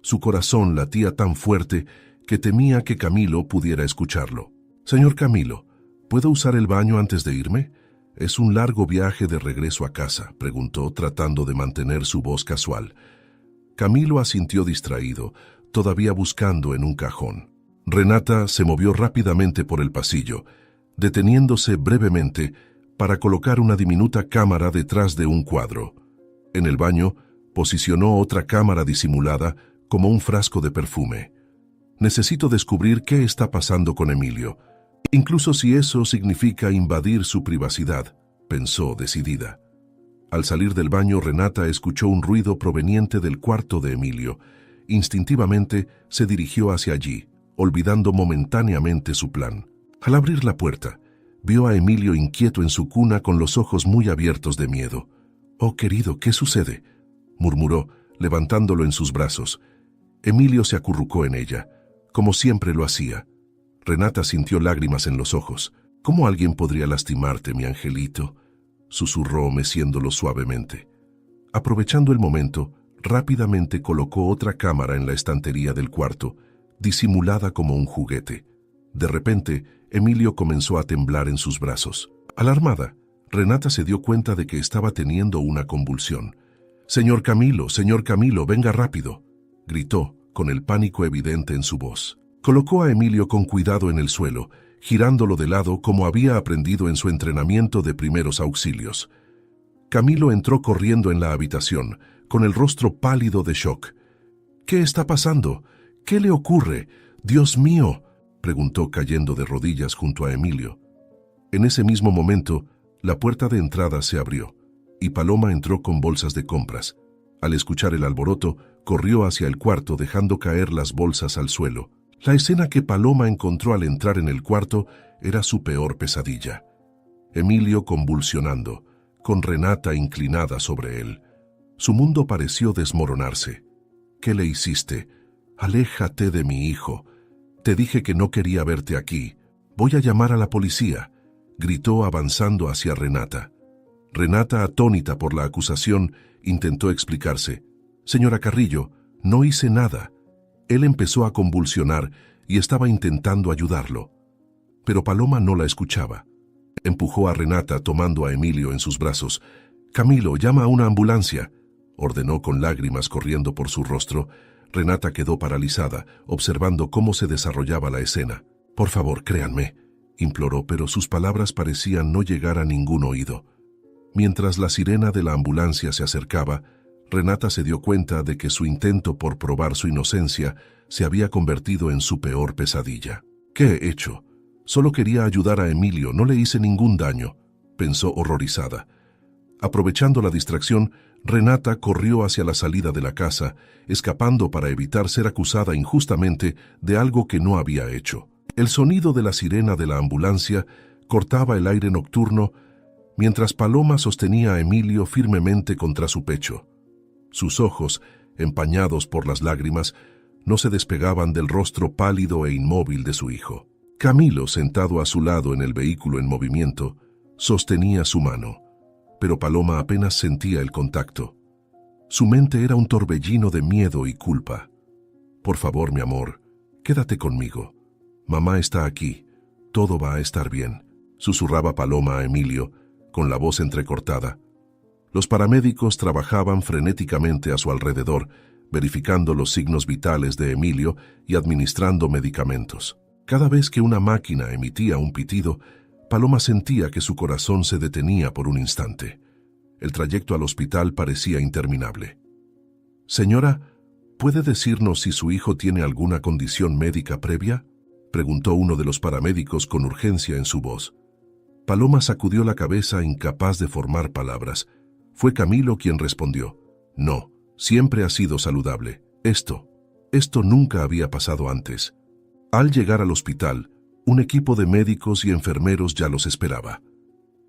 Su corazón latía tan fuerte que temía que Camilo pudiera escucharlo. «Señor Camilo, ¿puedo usar el baño antes de irme? ¿Es un largo viaje de regreso a casa?», preguntó, tratando de mantener su voz casual. Camilo asintió distraído, todavía buscando en un cajón. Renata se movió rápidamente por el pasillo, deteniéndose brevemente para colocar una diminuta cámara detrás de un cuadro. En el baño, posicionó otra cámara disimulada como un frasco de perfume. «Necesito descubrir qué está pasando con Emilio, incluso si eso significa invadir su privacidad», pensó decidida. Al salir del baño, Renata escuchó un ruido proveniente del cuarto de Emilio. Instintivamente se dirigió hacia allí, olvidando momentáneamente su plan. Al abrir la puerta, vio a Emilio inquieto en su cuna con los ojos muy abiertos de miedo. «Oh, querido, ¿qué sucede?», murmuró, levantándolo en sus brazos. Emilio se acurrucó en ella, como siempre lo hacía. Renata sintió lágrimas en los ojos. «¿Cómo alguien podría lastimarte, mi angelito?», susurró meciéndolo suavemente. Aprovechando el momento, rápidamente colocó otra cámara en la estantería del cuarto, disimulada como un juguete. De repente, Emilio comenzó a temblar en sus brazos. Alarmada, Renata se dio cuenta de que estaba teniendo una convulsión. Señor Camilo, venga rápido», gritó, con el pánico evidente en su voz. Colocó a Emilio con cuidado en el suelo, girándolo de lado como había aprendido en su entrenamiento de primeros auxilios. Camilo entró corriendo en la habitación, con el rostro pálido de shock. «¿Qué está pasando? ¿Qué le ocurre? ¡Dios mío!», preguntó cayendo de rodillas junto a Emilio. En ese mismo momento, la puerta de entrada se abrió, y Paloma entró con bolsas de compras. Al escuchar el alboroto, corrió hacia el cuarto dejando caer las bolsas al suelo. La escena que Paloma encontró al entrar en el cuarto era su peor pesadilla. Emilio convulsionando, con Renata inclinada sobre él. Su mundo pareció desmoronarse. «¿Qué le hiciste? Aléjate de mi hijo. Te dije que no quería verte aquí. Voy a llamar a la policía», gritó avanzando hacia Renata. Renata, atónita por la acusación, intentó explicarse. «Señora Carrillo, no hice nada». Él empezó a convulsionar y estaba intentando ayudarlo. Pero Paloma no la escuchaba. Empujó a Renata tomando a Emilio en sus brazos. «Camilo, llama a una ambulancia», ordenó con lágrimas corriendo por su rostro. Renata quedó paralizada, observando cómo se desarrollaba la escena. «Por favor, créanme», imploró, pero sus palabras parecían no llegar a ningún oído. Mientras la sirena de la ambulancia se acercaba, Renata se dio cuenta de que su intento por probar su inocencia se había convertido en su peor pesadilla. «¿Qué he hecho? Solo quería ayudar a Emilio, no le hice ningún daño», pensó horrorizada. Aprovechando la distracción, Renata corrió hacia la salida de la casa, escapando para evitar ser acusada injustamente de algo que no había hecho. El sonido de la sirena de la ambulancia cortaba el aire nocturno, mientras Paloma sostenía a Emilio firmemente contra su pecho. Sus ojos, empañados por las lágrimas, no se despegaban del rostro pálido e inmóvil de su hijo. Camilo, sentado a su lado en el vehículo en movimiento, sostenía su mano, pero Paloma apenas sentía el contacto. Su mente era un torbellino de miedo y culpa. «Por favor, mi amor, quédate conmigo. Mamá está aquí. Todo va a estar bien», susurraba Paloma a Emilio, con la voz entrecortada. Los paramédicos trabajaban frenéticamente a su alrededor, verificando los signos vitales de Emilio y administrando medicamentos. Cada vez que una máquina emitía un pitido, Paloma sentía que su corazón se detenía por un instante. El trayecto al hospital parecía interminable. «Señora, ¿puede decirnos si su hijo tiene alguna condición médica previa?», preguntó uno de los paramédicos con urgencia en su voz. Paloma sacudió la cabeza, incapaz de formar palabras. Fue Camilo quien respondió. «No, siempre ha sido saludable. Esto nunca había pasado antes». Al llegar al hospital, un equipo de médicos y enfermeros ya los esperaba.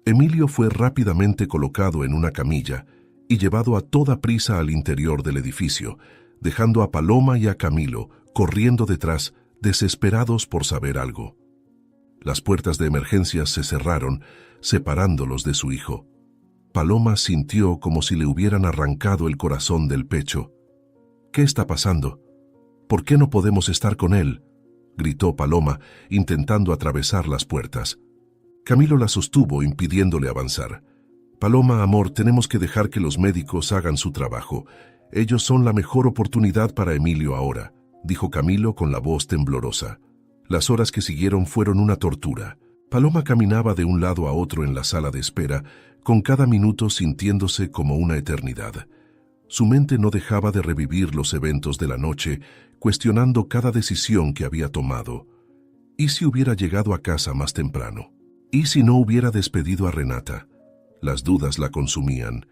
Emilio fue rápidamente colocado en una camilla y llevado a toda prisa al interior del edificio, dejando a Paloma y a Camilo corriendo detrás, desesperados por saber algo. Las puertas de emergencias se cerraron, separándolos de su hijo. Paloma sintió como si le hubieran arrancado el corazón del pecho. ¿Qué está pasando? ¿Por qué no podemos estar con él?, gritó Paloma, intentando atravesar las puertas. Camilo la sostuvo, impidiéndole avanzar. Paloma, amor, tenemos que dejar que los médicos hagan su trabajo. Ellos son la mejor oportunidad para Emilio ahora, dijo Camilo con la voz temblorosa. Las horas que siguieron fueron una tortura. Paloma caminaba de un lado a otro en la sala de espera, con cada minuto sintiéndose como una eternidad. Su mente no dejaba de revivir los eventos de la noche, cuestionando cada decisión que había tomado. ¿Y si hubiera llegado a casa más temprano? ¿Y si no hubiera despedido a Renata? Las dudas la consumían.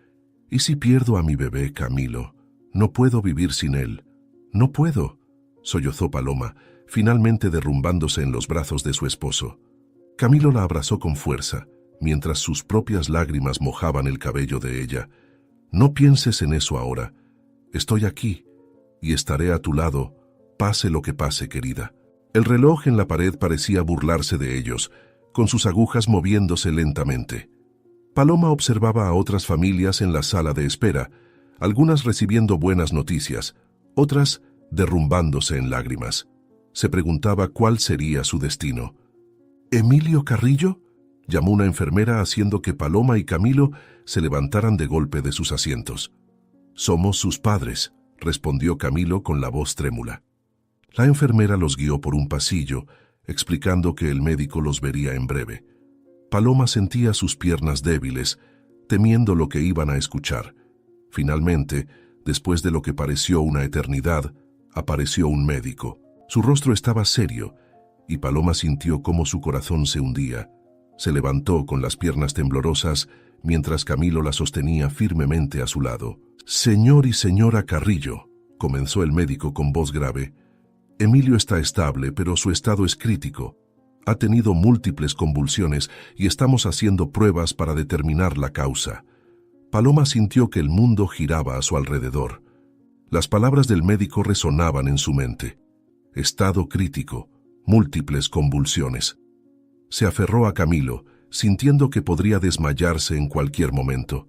¿Y si pierdo a mi bebé, Camilo? No puedo vivir sin él. No puedo, sollozó Paloma, finalmente derrumbándose en los brazos de su esposo. Camilo la abrazó con fuerza, mientras sus propias lágrimas mojaban el cabello de ella. No pienses en eso ahora. Estoy aquí, y estaré a tu lado, pase lo que pase, querida. El reloj en la pared parecía burlarse de ellos, con sus agujas moviéndose lentamente. Paloma observaba a otras familias en la sala de espera, algunas recibiendo buenas noticias, otras derrumbándose en lágrimas. Se preguntaba cuál sería su destino. ¿Emilio Carrillo?, llamó una enfermera, haciendo que Paloma y Camilo se levantaran de golpe de sus asientos. «Somos sus padres», respondió Camilo con la voz trémula. La enfermera los guió por un pasillo, explicando que el médico los vería en breve. Paloma sentía sus piernas débiles, temiendo lo que iban a escuchar. Finalmente, después de lo que pareció una eternidad, apareció un médico. Su rostro estaba serio, y Paloma sintió cómo su corazón se hundía. Se levantó con las piernas temblorosas, mientras Camilo la sostenía firmemente a su lado. «Señor y señora Carrillo», comenzó el médico con voz grave, «Emilio está estable, pero su estado es crítico. Ha tenido múltiples convulsiones y estamos haciendo pruebas para determinar la causa». Paloma sintió que el mundo giraba a su alrededor. Las palabras del médico resonaban en su mente. Estado crítico, múltiples convulsiones. Se aferró a Camilo, sintiendo que podría desmayarse en cualquier momento.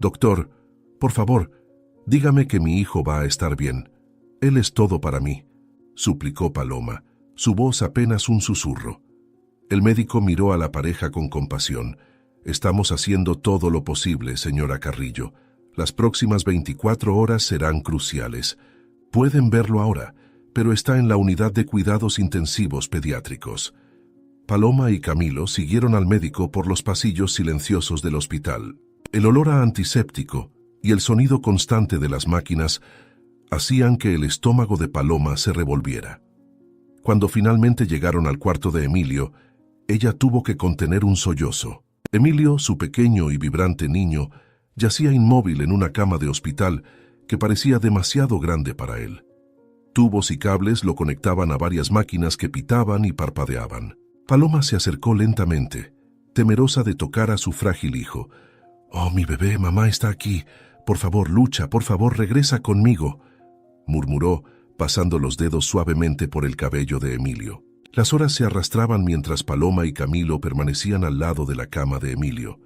«Doctor, por favor, dígame que mi hijo va a estar bien. Él es todo para mí», suplicó Paloma, su voz apenas un susurro. El médico miró a la pareja con compasión. «Estamos haciendo todo lo posible, señora Carrillo. Las próximas 24 horas serán cruciales. Pueden verlo ahora, pero está en la unidad de cuidados intensivos pediátricos». Paloma y Camilo siguieron al médico por los pasillos silenciosos del hospital. El olor a antiséptico y el sonido constante de las máquinas hacían que el estómago de Paloma se revolviera. Cuando finalmente llegaron al cuarto de Emilio, ella tuvo que contener un sollozo. Emilio, su pequeño y vibrante niño, yacía inmóvil en una cama de hospital que parecía demasiado grande para él. Tubos y cables lo conectaban a varias máquinas que pitaban y parpadeaban. Paloma se acercó lentamente, temerosa de tocar a su frágil hijo. «Oh, mi bebé, mamá está aquí. Por favor, lucha, por favor, regresa conmigo», murmuró, pasando los dedos suavemente por el cabello de Emilio. Las horas se arrastraban mientras Paloma y Camilo permanecían al lado de la cama de Emilio.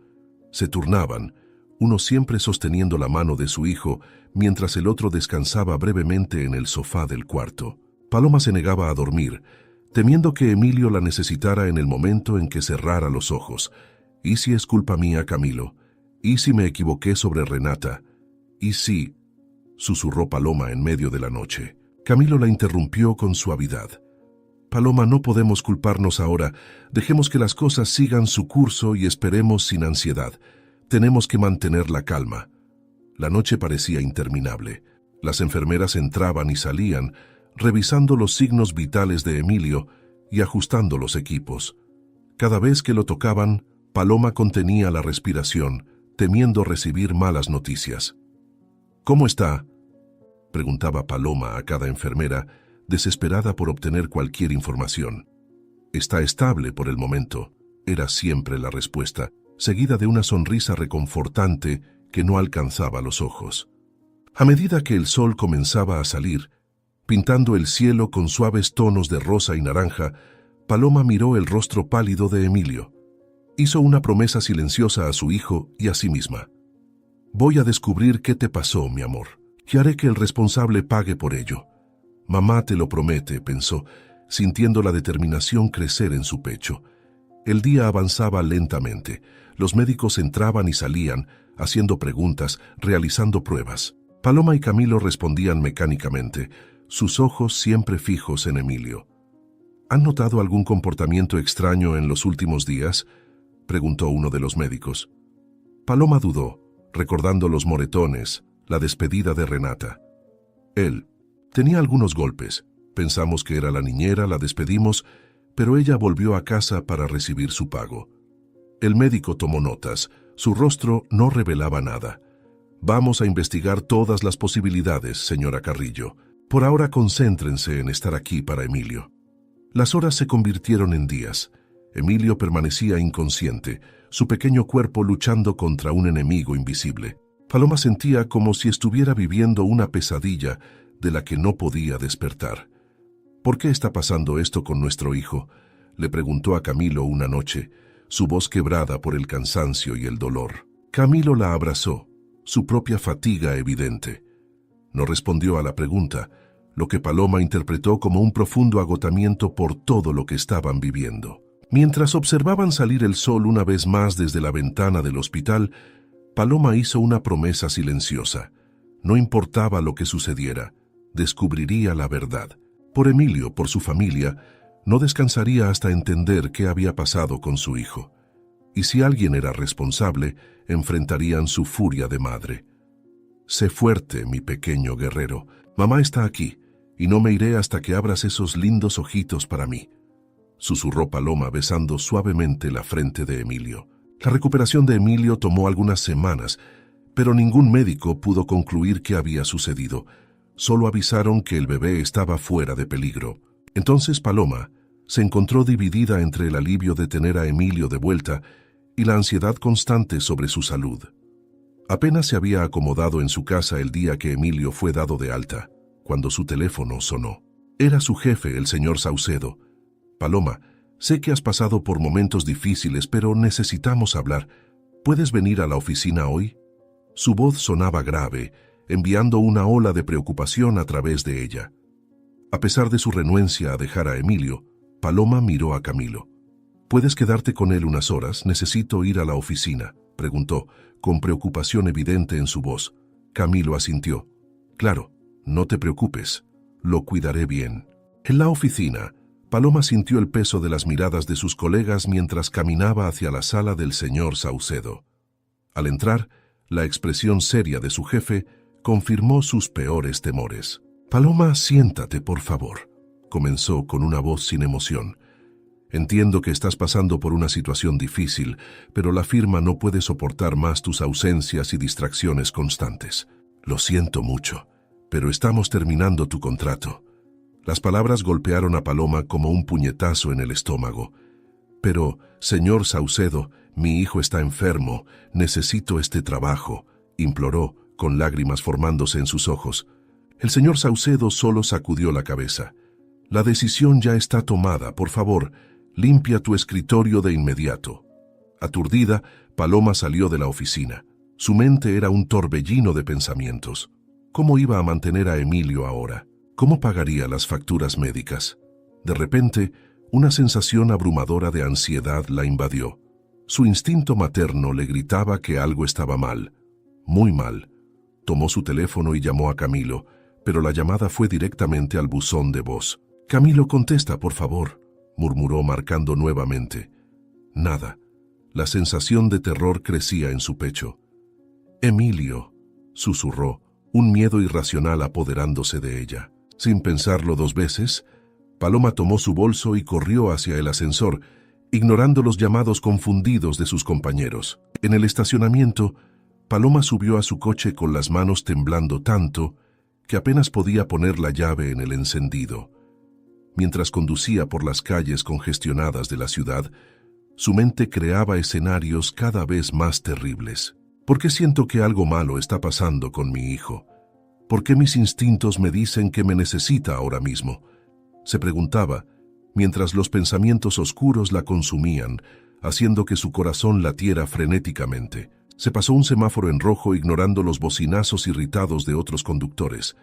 Se turnaban, uno siempre sosteniendo la mano de su hijo, mientras el otro descansaba brevemente en el sofá del cuarto. Paloma se negaba a dormir, temiendo que Emilio la necesitara en el momento en que cerrara los ojos. «¿Y si es culpa mía, Camilo? ¿Y si me equivoqué sobre Renata? ¿Y si...?» susurró Paloma en medio de la noche. Camilo la interrumpió con suavidad. «Paloma, no podemos culparnos ahora. Dejemos que las cosas sigan su curso y esperemos sin ansiedad. Tenemos que mantener la calma». La noche parecía interminable. Las enfermeras entraban y salían, revisando los signos vitales de Emilio y ajustando los equipos. Cada vez que lo tocaban, Paloma contenía la respiración, temiendo recibir malas noticias. «¿Cómo está?», preguntaba Paloma a cada enfermera, desesperada por obtener cualquier información. «Está estable por el momento», era siempre la respuesta, seguida de una sonrisa reconfortante que no alcanzaba los ojos. A medida que el sol comenzaba a salir, Pintando el cielo con suaves tonos de rosa y naranja, Paloma miró el rostro pálido de Emilio. Hizo una promesa silenciosa a su hijo y a sí misma. «Voy a descubrir qué te pasó, mi amor, y haré que el responsable pague por ello. Mamá te lo promete», pensó, sintiendo la determinación crecer en su pecho. El día avanzaba lentamente. Los médicos entraban y salían, haciendo preguntas, realizando pruebas. Paloma y Camilo respondían mecánicamente, sus ojos siempre fijos en Emilio. «¿Han notado algún comportamiento extraño en los últimos días?», preguntó uno de los médicos. Paloma dudó, recordando los moretones, la despedida de Renata. Él tenía algunos golpes. Pensamos que era la niñera, la despedimos, pero ella volvió a casa para recibir su pago. El médico tomó notas. Su rostro no revelaba nada. «Vamos a investigar todas las posibilidades, señora Carrillo. Por ahora concéntrense en estar aquí para Emilio». Las horas se convirtieron en días. Emilio permanecía inconsciente, su pequeño cuerpo luchando contra un enemigo invisible. Paloma sentía como si estuviera viviendo una pesadilla de la que no podía despertar. «¿Por qué está pasando esto con nuestro hijo?», le preguntó a Camilo una noche, su voz quebrada por el cansancio y el dolor. Camilo la abrazó, su propia fatiga evidente. No respondió a la pregunta, lo que Paloma interpretó como un profundo agotamiento por todo lo que estaban viviendo. Mientras observaban salir el sol una vez más desde la ventana del hospital, Paloma hizo una promesa silenciosa. No importaba lo que sucediera, descubriría la verdad. Por Emilio, por su familia, no descansaría hasta entender qué había pasado con su hijo. Y si alguien era responsable, enfrentarían su furia de madre. «Sé fuerte, mi pequeño guerrero. Mamá está aquí, y no me iré hasta que abras esos lindos ojitos para mí», susurró Paloma besando suavemente la frente de Emilio. La recuperación de Emilio tomó algunas semanas, pero ningún médico pudo concluir qué había sucedido. Solo avisaron que el bebé estaba fuera de peligro. Entonces Paloma se encontró dividida entre el alivio de tener a Emilio de vuelta y la ansiedad constante sobre su salud. Apenas se había acomodado en su casa el día que Emilio fue dado de alta, cuando su teléfono sonó. Era su jefe, el señor Saucedo. «Paloma, sé que has pasado por momentos difíciles, pero necesitamos hablar. ¿Puedes venir a la oficina hoy?». Su voz sonaba grave, enviando una ola de preocupación a través de ella. A pesar de su renuencia a dejar a Emilio, Paloma miró a Camilo. «¿Puedes quedarte con él unas horas? Necesito ir a la oficina», preguntó, con preocupación evidente en su voz. Camilo asintió. «Claro, no te preocupes, lo cuidaré bien». En la oficina, Paloma sintió el peso de las miradas de sus colegas mientras caminaba hacia la sala del señor Saucedo. Al entrar, la expresión seria de su jefe confirmó sus peores temores. «Paloma, siéntate, por favor», comenzó con una voz sin emoción. «Entiendo que estás pasando por una situación difícil, pero la firma no puede soportar más tus ausencias y distracciones constantes. Lo siento mucho, pero estamos terminando tu contrato». Las palabras golpearon a Paloma como un puñetazo en el estómago. «Pero, señor Saucedo, mi hijo está enfermo, necesito este trabajo», imploró, con lágrimas formándose en sus ojos. El señor Saucedo solo sacudió la cabeza. «La decisión ya está tomada, por favor, limpia tu escritorio de inmediato». Aturdida, Paloma salió de la oficina. Su mente era un torbellino de pensamientos. ¿Cómo iba a mantener a Emilio ahora? ¿Cómo pagaría las facturas médicas? De repente, una sensación abrumadora de ansiedad la invadió. Su instinto materno le gritaba que algo estaba mal, muy mal. Tomó su teléfono y llamó a Camilo, pero la llamada fue directamente al buzón de voz. «Camilo, contesta, por favor», murmuró marcando nuevamente. Nada. La sensación de terror crecía en su pecho. «Emilio», susurró, un miedo irracional apoderándose de ella. Sin pensarlo dos veces, Paloma tomó su bolso y corrió hacia el ascensor, ignorando los llamados confundidos de sus compañeros. En el estacionamiento, Paloma subió a su coche con las manos temblando tanto que apenas podía poner la llave en el encendido. Mientras conducía por las calles congestionadas de la ciudad, su mente creaba escenarios cada vez más terribles. «¿Por qué siento que algo malo está pasando con mi hijo? ¿Por qué mis instintos me dicen que me necesita ahora mismo?, se preguntaba, mientras los pensamientos oscuros la consumían, haciendo que su corazón latiera frenéticamente. Se pasó un semáforo en rojo ignorando los bocinazos irritados de otros conductores.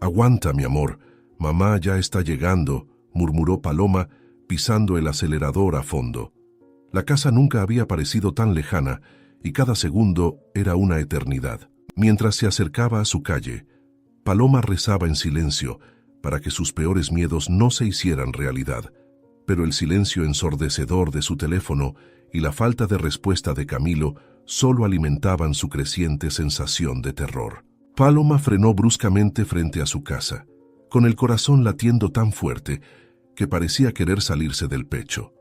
«Aguanta, mi amor, mamá ya está llegando», murmuró Paloma, pisando el acelerador a fondo. La casa nunca había parecido tan lejana y cada segundo era una eternidad. Mientras se acercaba a su calle, Paloma rezaba en silencio para que sus peores miedos no se hicieran realidad, pero el silencio ensordecedor de su teléfono y la falta de respuesta de Camilo solo alimentaban su creciente sensación de terror. Paloma frenó bruscamente frente a su casa, con el corazón latiendo tan fuerte que parecía querer salirse del pecho.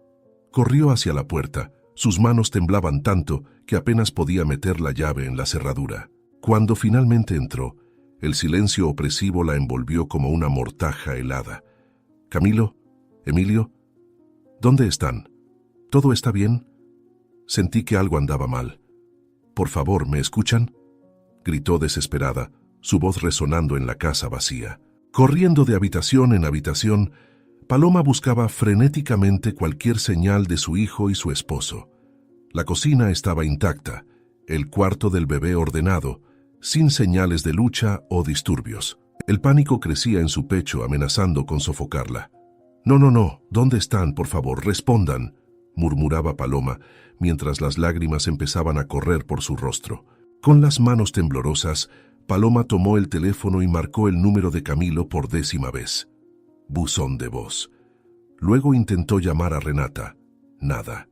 Corrió hacia la puerta, sus manos temblaban tanto que apenas podía meter la llave en la cerradura. Cuando finalmente entró, el silencio opresivo la envolvió como una mortaja helada. «Camilo, Emilio, ¿dónde están? ¿Todo está bien?» Sentí que algo andaba mal. «Por favor, ¿me escuchan?», gritó desesperada, su voz resonando en la casa vacía. Corriendo de habitación en habitación, Paloma buscaba frenéticamente cualquier señal de su hijo y su esposo. La cocina estaba intacta, el cuarto del bebé ordenado, sin señales de lucha o disturbios. El pánico crecía en su pecho, amenazando con sofocarla. No, ¿dónde están? Por favor, respondan», murmuraba Paloma, mientras las lágrimas empezaban a correr por su rostro. Con las manos temblorosas, Paloma tomó el teléfono y marcó el número de Camilo por 10ª vez. Buzón de voz. Luego intentó llamar a Renata. Nada.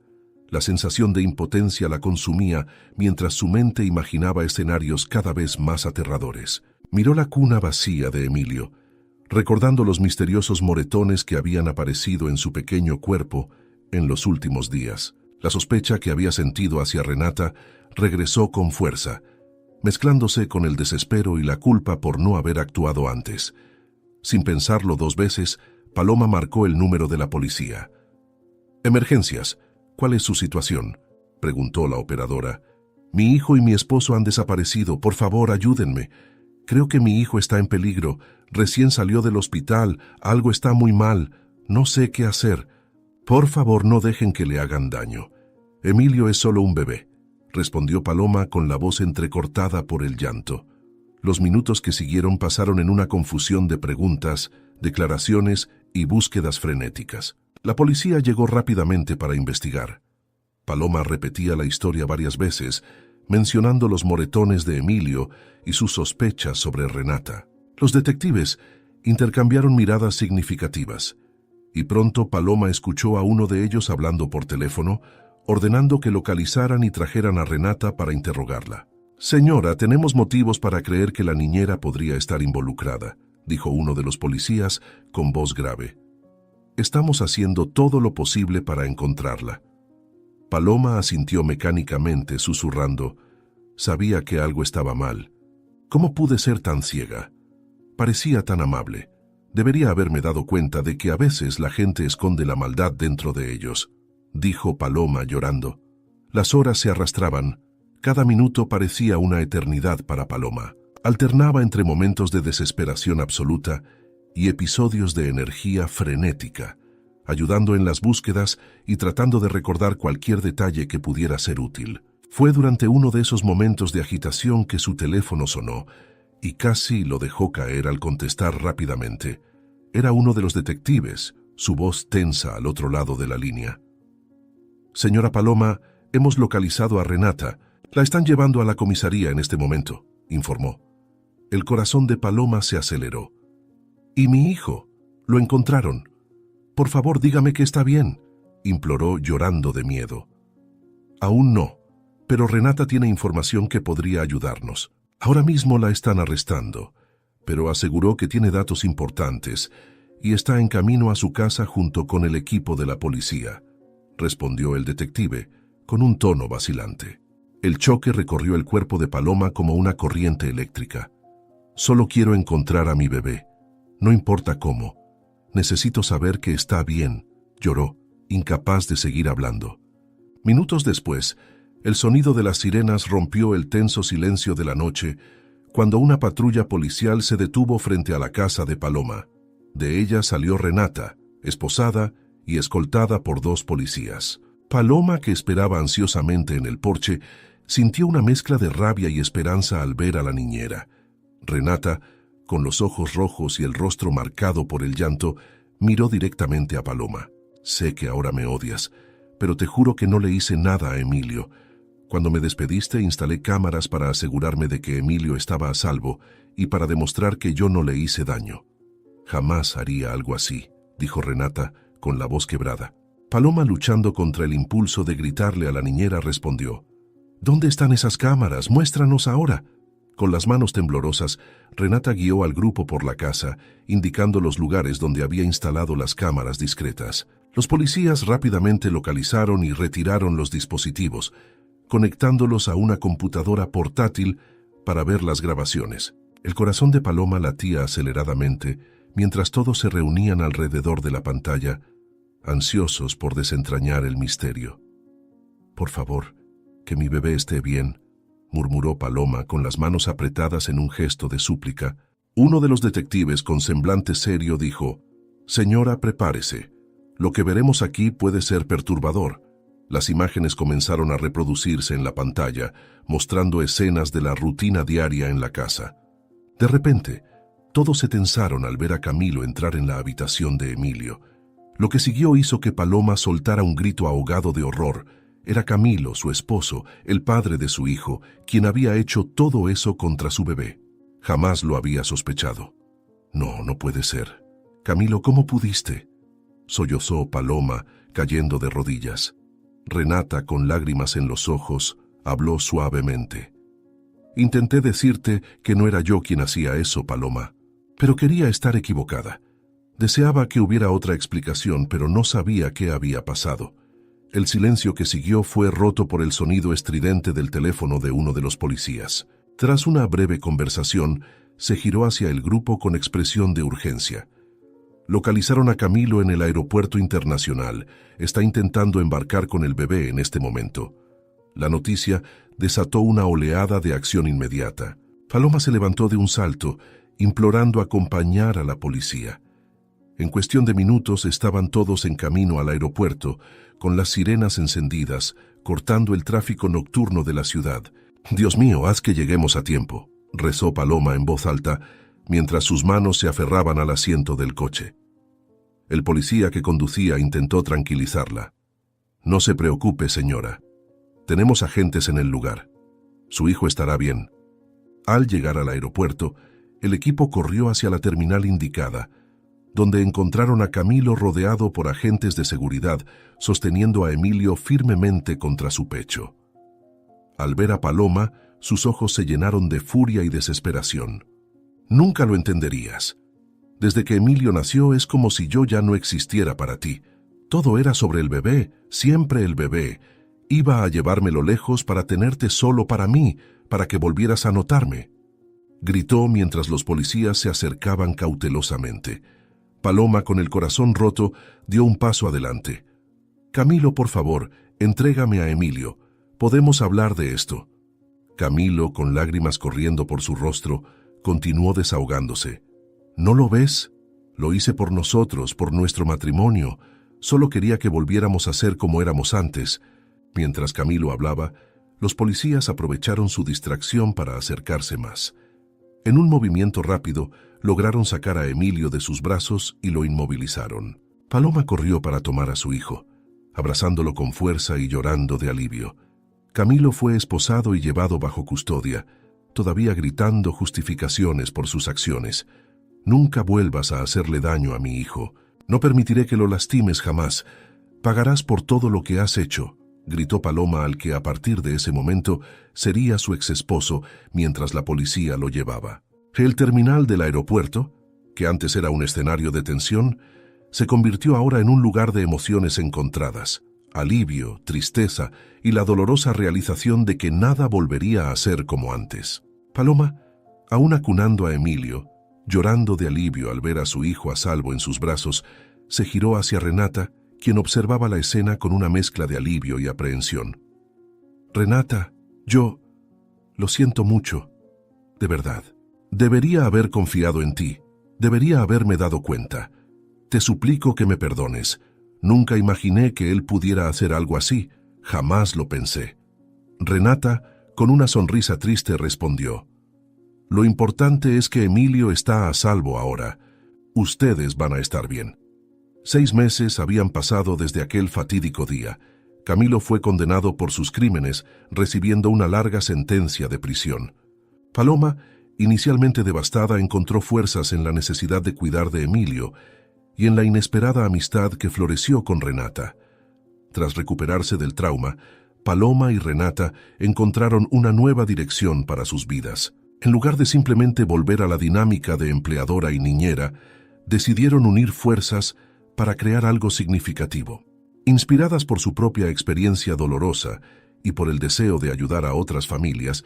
La sensación de impotencia la consumía mientras su mente imaginaba escenarios cada vez más aterradores. Miró la cuna vacía de Emilio, recordando los misteriosos moretones que habían aparecido en su pequeño cuerpo en los últimos días. La sospecha que había sentido hacia Renata regresó con fuerza, mezclándose con el desespero y la culpa por no haber actuado antes. Sin pensarlo 2 veces, Paloma marcó el número de la policía. «Emergencias. ¿Cuál es su situación?», preguntó la operadora. «Mi hijo y mi esposo han desaparecido. Por favor, ayúdenme. Creo que mi hijo está en peligro. Recién salió del hospital. Algo está muy mal. No sé qué hacer. Por favor, no dejen que le hagan daño. Emilio es solo un bebé», respondió Paloma con la voz entrecortada por el llanto. Los minutos que siguieron pasaron en una confusión de preguntas, declaraciones y búsquedas frenéticas. La policía llegó rápidamente para investigar. Paloma repetía la historia varias veces, mencionando los moretones de Emilio y sus sospechas sobre Renata. Los detectives intercambiaron miradas significativas, y pronto Paloma escuchó a uno de ellos hablando por teléfono, ordenando que localizaran y trajeran a Renata para interrogarla. «Señora, tenemos motivos para creer que la niñera podría estar involucrada», dijo uno de los policías con voz grave. «Estamos haciendo todo lo posible para encontrarla». Paloma asintió mecánicamente, susurrando. Sabía que algo estaba mal. ¿Cómo pude ser tan ciega? Parecía tan amable. Debería haberme dado cuenta de que a veces la gente esconde la maldad dentro de ellos, dijo Paloma llorando. Las horas se arrastraban. Cada minuto parecía una eternidad para Paloma. Alternaba entre momentos de desesperación absoluta y episodios de energía frenética, ayudando en las búsquedas y tratando de recordar cualquier detalle que pudiera ser útil. Fue durante uno de esos momentos de agitación que su teléfono sonó y casi lo dejó caer al contestar rápidamente. Era uno de los detectives, su voz tensa al otro lado de la línea. «Señora Paloma, hemos localizado a Renata. La están llevando a la comisaría en este momento», informó. El corazón de Paloma se aceleró. «¿Y mi hijo? ¿Lo encontraron? Por favor, dígame que está bien», imploró llorando de miedo. «Aún no, pero Renata tiene información que podría ayudarnos. Ahora mismo la están arrestando, pero aseguró que tiene datos importantes y está en camino a su casa junto con el equipo de la policía», respondió el detective, con un tono vacilante. El choque recorrió el cuerpo de Paloma como una corriente eléctrica. «Solo quiero encontrar a mi bebé. No importa cómo. Necesito saber que está bien», lloró, incapaz de seguir hablando. Minutos después, el sonido de las sirenas rompió el tenso silencio de la noche cuando una patrulla policial se detuvo frente a la casa de Paloma. De ella salió Renata, esposada y escoltada por 2 policías. Paloma, que esperaba ansiosamente en el porche, sintió una mezcla de rabia y esperanza al ver a la niñera. Renata, con los ojos rojos y el rostro marcado por el llanto, miró directamente a Paloma. Sé que ahora me odias, pero te juro que no le hice nada a Emilio. Cuando me despediste, instalé cámaras para asegurarme de que Emilio estaba a salvo y para demostrar que yo no le hice daño. Jamás haría algo así, dijo Renata, con la voz quebrada. Paloma, luchando contra el impulso de gritarle a la niñera, respondió: «¿Dónde están esas cámaras? Muéstranos ahora». Con las manos temblorosas, Renata guió al grupo por la casa, indicando los lugares donde había instalado las cámaras discretas. Los policías rápidamente localizaron y retiraron los dispositivos, conectándolos a una computadora portátil para ver las grabaciones. El corazón de Paloma latía aceleradamente mientras todos se reunían alrededor de la pantalla, ansiosos por desentrañar el misterio. «Por favor, que mi bebé esté bien», murmuró Paloma con las manos apretadas en un gesto de súplica. Uno de los detectives, con semblante serio, dijo: «Señora, prepárese. Lo que veremos aquí puede ser perturbador». Las imágenes comenzaron a reproducirse en la pantalla, mostrando escenas de la rutina diaria en la casa. De repente, todos se tensaron al ver a Camilo entrar en la habitación de Emilio. Lo que siguió hizo que Paloma soltara un grito ahogado de horror. Era Camilo, su esposo, el padre de su hijo, quien había hecho todo eso contra su bebé. Jamás lo había sospechado. «No, no puede ser. Camilo, ¿cómo pudiste?», sollozó Paloma, cayendo de rodillas. Renata, con lágrimas en los ojos, habló suavemente. «Intenté decirte que no era yo quien hacía eso, Paloma, pero quería estar equivocada. Deseaba que hubiera otra explicación, pero no sabía qué había pasado». El silencio que siguió fue roto por el sonido estridente del teléfono de uno de los policías. Tras una breve conversación, se giró hacia el grupo con expresión de urgencia. «Localizaron a Camilo en el aeropuerto internacional. Está intentando embarcar con el bebé en este momento». La noticia desató una oleada de acción inmediata. Paloma se levantó de un salto, implorando acompañar a la policía. En cuestión de minutos estaban todos en camino al aeropuerto, con las sirenas encendidas, cortando el tráfico nocturno de la ciudad. «Dios mío, haz que lleguemos a tiempo», rezó Paloma en voz alta, mientras sus manos se aferraban al asiento del coche. El policía que conducía intentó tranquilizarla. «No se preocupe, señora. Tenemos agentes en el lugar. Su hijo estará bien». Al llegar al aeropuerto, el equipo corrió hacia la terminal indicada, donde encontraron a Camilo rodeado por agentes de seguridad, sosteniendo a Emilio firmemente contra su pecho. Al ver a Paloma, sus ojos se llenaron de furia y desesperación. «Nunca lo entenderías. Desde que Emilio nació es como si yo ya no existiera para ti. Todo era sobre el bebé, siempre el bebé. Iba a llevármelo lejos para tenerte solo para mí, para que volvieras a notarme», gritó mientras los policías se acercaban cautelosamente. Paloma, con el corazón roto, dio un paso adelante. «Camilo, por favor, entrégame a Emilio. Podemos hablar de esto». Camilo, con lágrimas corriendo por su rostro, continuó desahogándose. «¿No lo ves? Lo hice por nosotros, por nuestro matrimonio. Solo quería que volviéramos a ser como éramos antes». Mientras Camilo hablaba, los policías aprovecharon su distracción para acercarse más. En un movimiento rápido, lograron sacar a Emilio de sus brazos y lo inmovilizaron. Paloma corrió para tomar a su hijo, abrazándolo con fuerza y llorando de alivio. Camilo fue esposado y llevado bajo custodia, todavía gritando justificaciones por sus acciones. «Nunca vuelvas a hacerle daño a mi hijo. No permitiré que lo lastimes jamás. Pagarás por todo lo que has hecho», gritó Paloma al que a partir de ese momento sería su exesposo mientras la policía lo llevaba. El terminal del aeropuerto, que antes era un escenario de tensión, se convirtió ahora en un lugar de emociones encontradas, alivio, tristeza y la dolorosa realización de que nada volvería a ser como antes. Paloma, aún acunando a Emilio, llorando de alivio al ver a su hijo a salvo en sus brazos, se giró hacia Renata, quien observaba la escena con una mezcla de alivio y aprehensión. «Renata, yo lo siento mucho. De verdad. Debería haber confiado en ti. Debería haberme dado cuenta. Te suplico que me perdones. Nunca imaginé que él pudiera hacer algo así. Jamás lo pensé. Renata, con una sonrisa triste, respondió: Lo importante es que Emilio está a salvo ahora. Ustedes van a estar bien. 6 meses habían pasado desde aquel fatídico día. Camilo fue condenado por sus crímenes, recibiendo una larga sentencia de prisión. Paloma, inicialmente devastada, encontró fuerzas en la necesidad de cuidar de Emilio y en la inesperada amistad que floreció con Renata. Tras recuperarse del trauma, Paloma y Renata encontraron una nueva dirección para sus vidas. En lugar de simplemente volver a la dinámica de empleadora y niñera, decidieron unir fuerzas para crear algo significativo. Inspiradas por su propia experiencia dolorosa y por el deseo de ayudar a otras familias,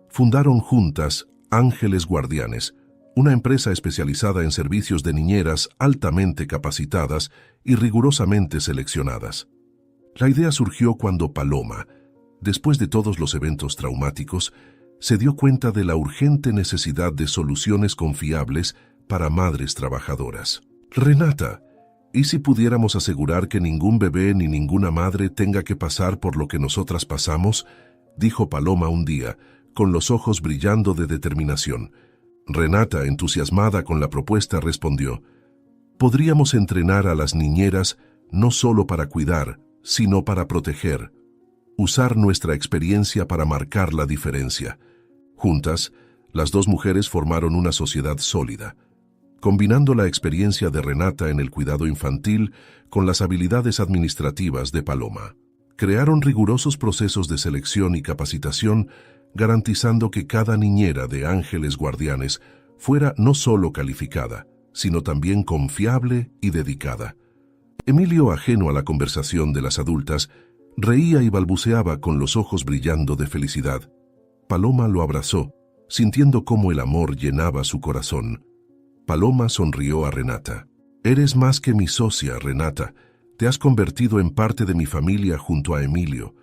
fundaron juntas Ángeles Guardianes, una empresa especializada en servicios de niñeras altamente capacitadas y rigurosamente seleccionadas. La idea surgió cuando Paloma, después de todos los eventos traumáticos, se dio cuenta de la urgente necesidad de soluciones confiables para madres trabajadoras. Renata, ¿y si pudiéramos asegurar que ningún bebé ni ninguna madre tenga que pasar por lo que nosotras pasamos?, dijo Paloma un día, con los ojos brillando de determinación. Renata, entusiasmada con la propuesta, respondió: Podríamos entrenar a las niñeras no solo para cuidar, sino para proteger. Usar nuestra experiencia para marcar la diferencia. Juntas, las dos mujeres formaron una sociedad sólida, combinando la experiencia de Renata en el cuidado infantil con las habilidades administrativas de Paloma. Crearon rigurosos procesos de selección y capacitación, garantizando que cada niñera de Ángeles Guardianes fuera no solo calificada, sino también confiable y dedicada. Emilio, ajeno a la conversación de las adultas, reía y balbuceaba con los ojos brillando de felicidad. Paloma lo abrazó, sintiendo cómo el amor llenaba su corazón. Paloma sonrió a Renata. Eres más que mi socia, Renata. Te has convertido en parte de mi familia junto a Emilio.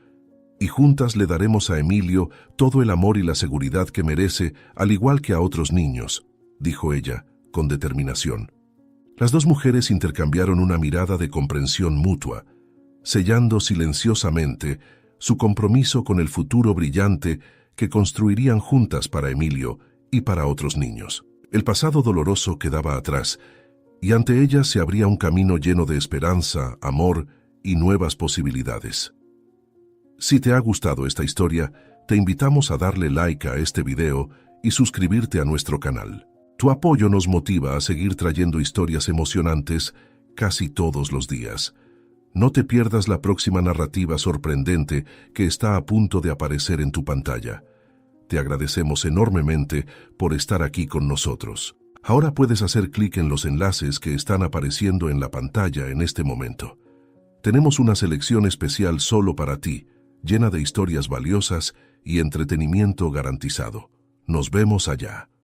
Y juntas le daremos a Emilio todo el amor y la seguridad que merece, al igual que a otros niños, dijo ella, con determinación. Las dos mujeres intercambiaron una mirada de comprensión mutua, sellando silenciosamente su compromiso con el futuro brillante que construirían juntas para Emilio y para otros niños. El pasado doloroso quedaba atrás, y ante ellas se abría un camino lleno de esperanza, amor y nuevas posibilidades. Si te ha gustado esta historia, te invitamos a darle like a este video y suscribirte a nuestro canal. Tu apoyo nos motiva a seguir trayendo historias emocionantes casi todos los días. No te pierdas la próxima narrativa sorprendente que está a punto de aparecer en tu pantalla. Te agradecemos enormemente por estar aquí con nosotros. Ahora puedes hacer clic en los enlaces que están apareciendo en la pantalla en este momento. Tenemos una selección especial solo para ti, llena de historias valiosas y entretenimiento garantizado. Nos vemos allá.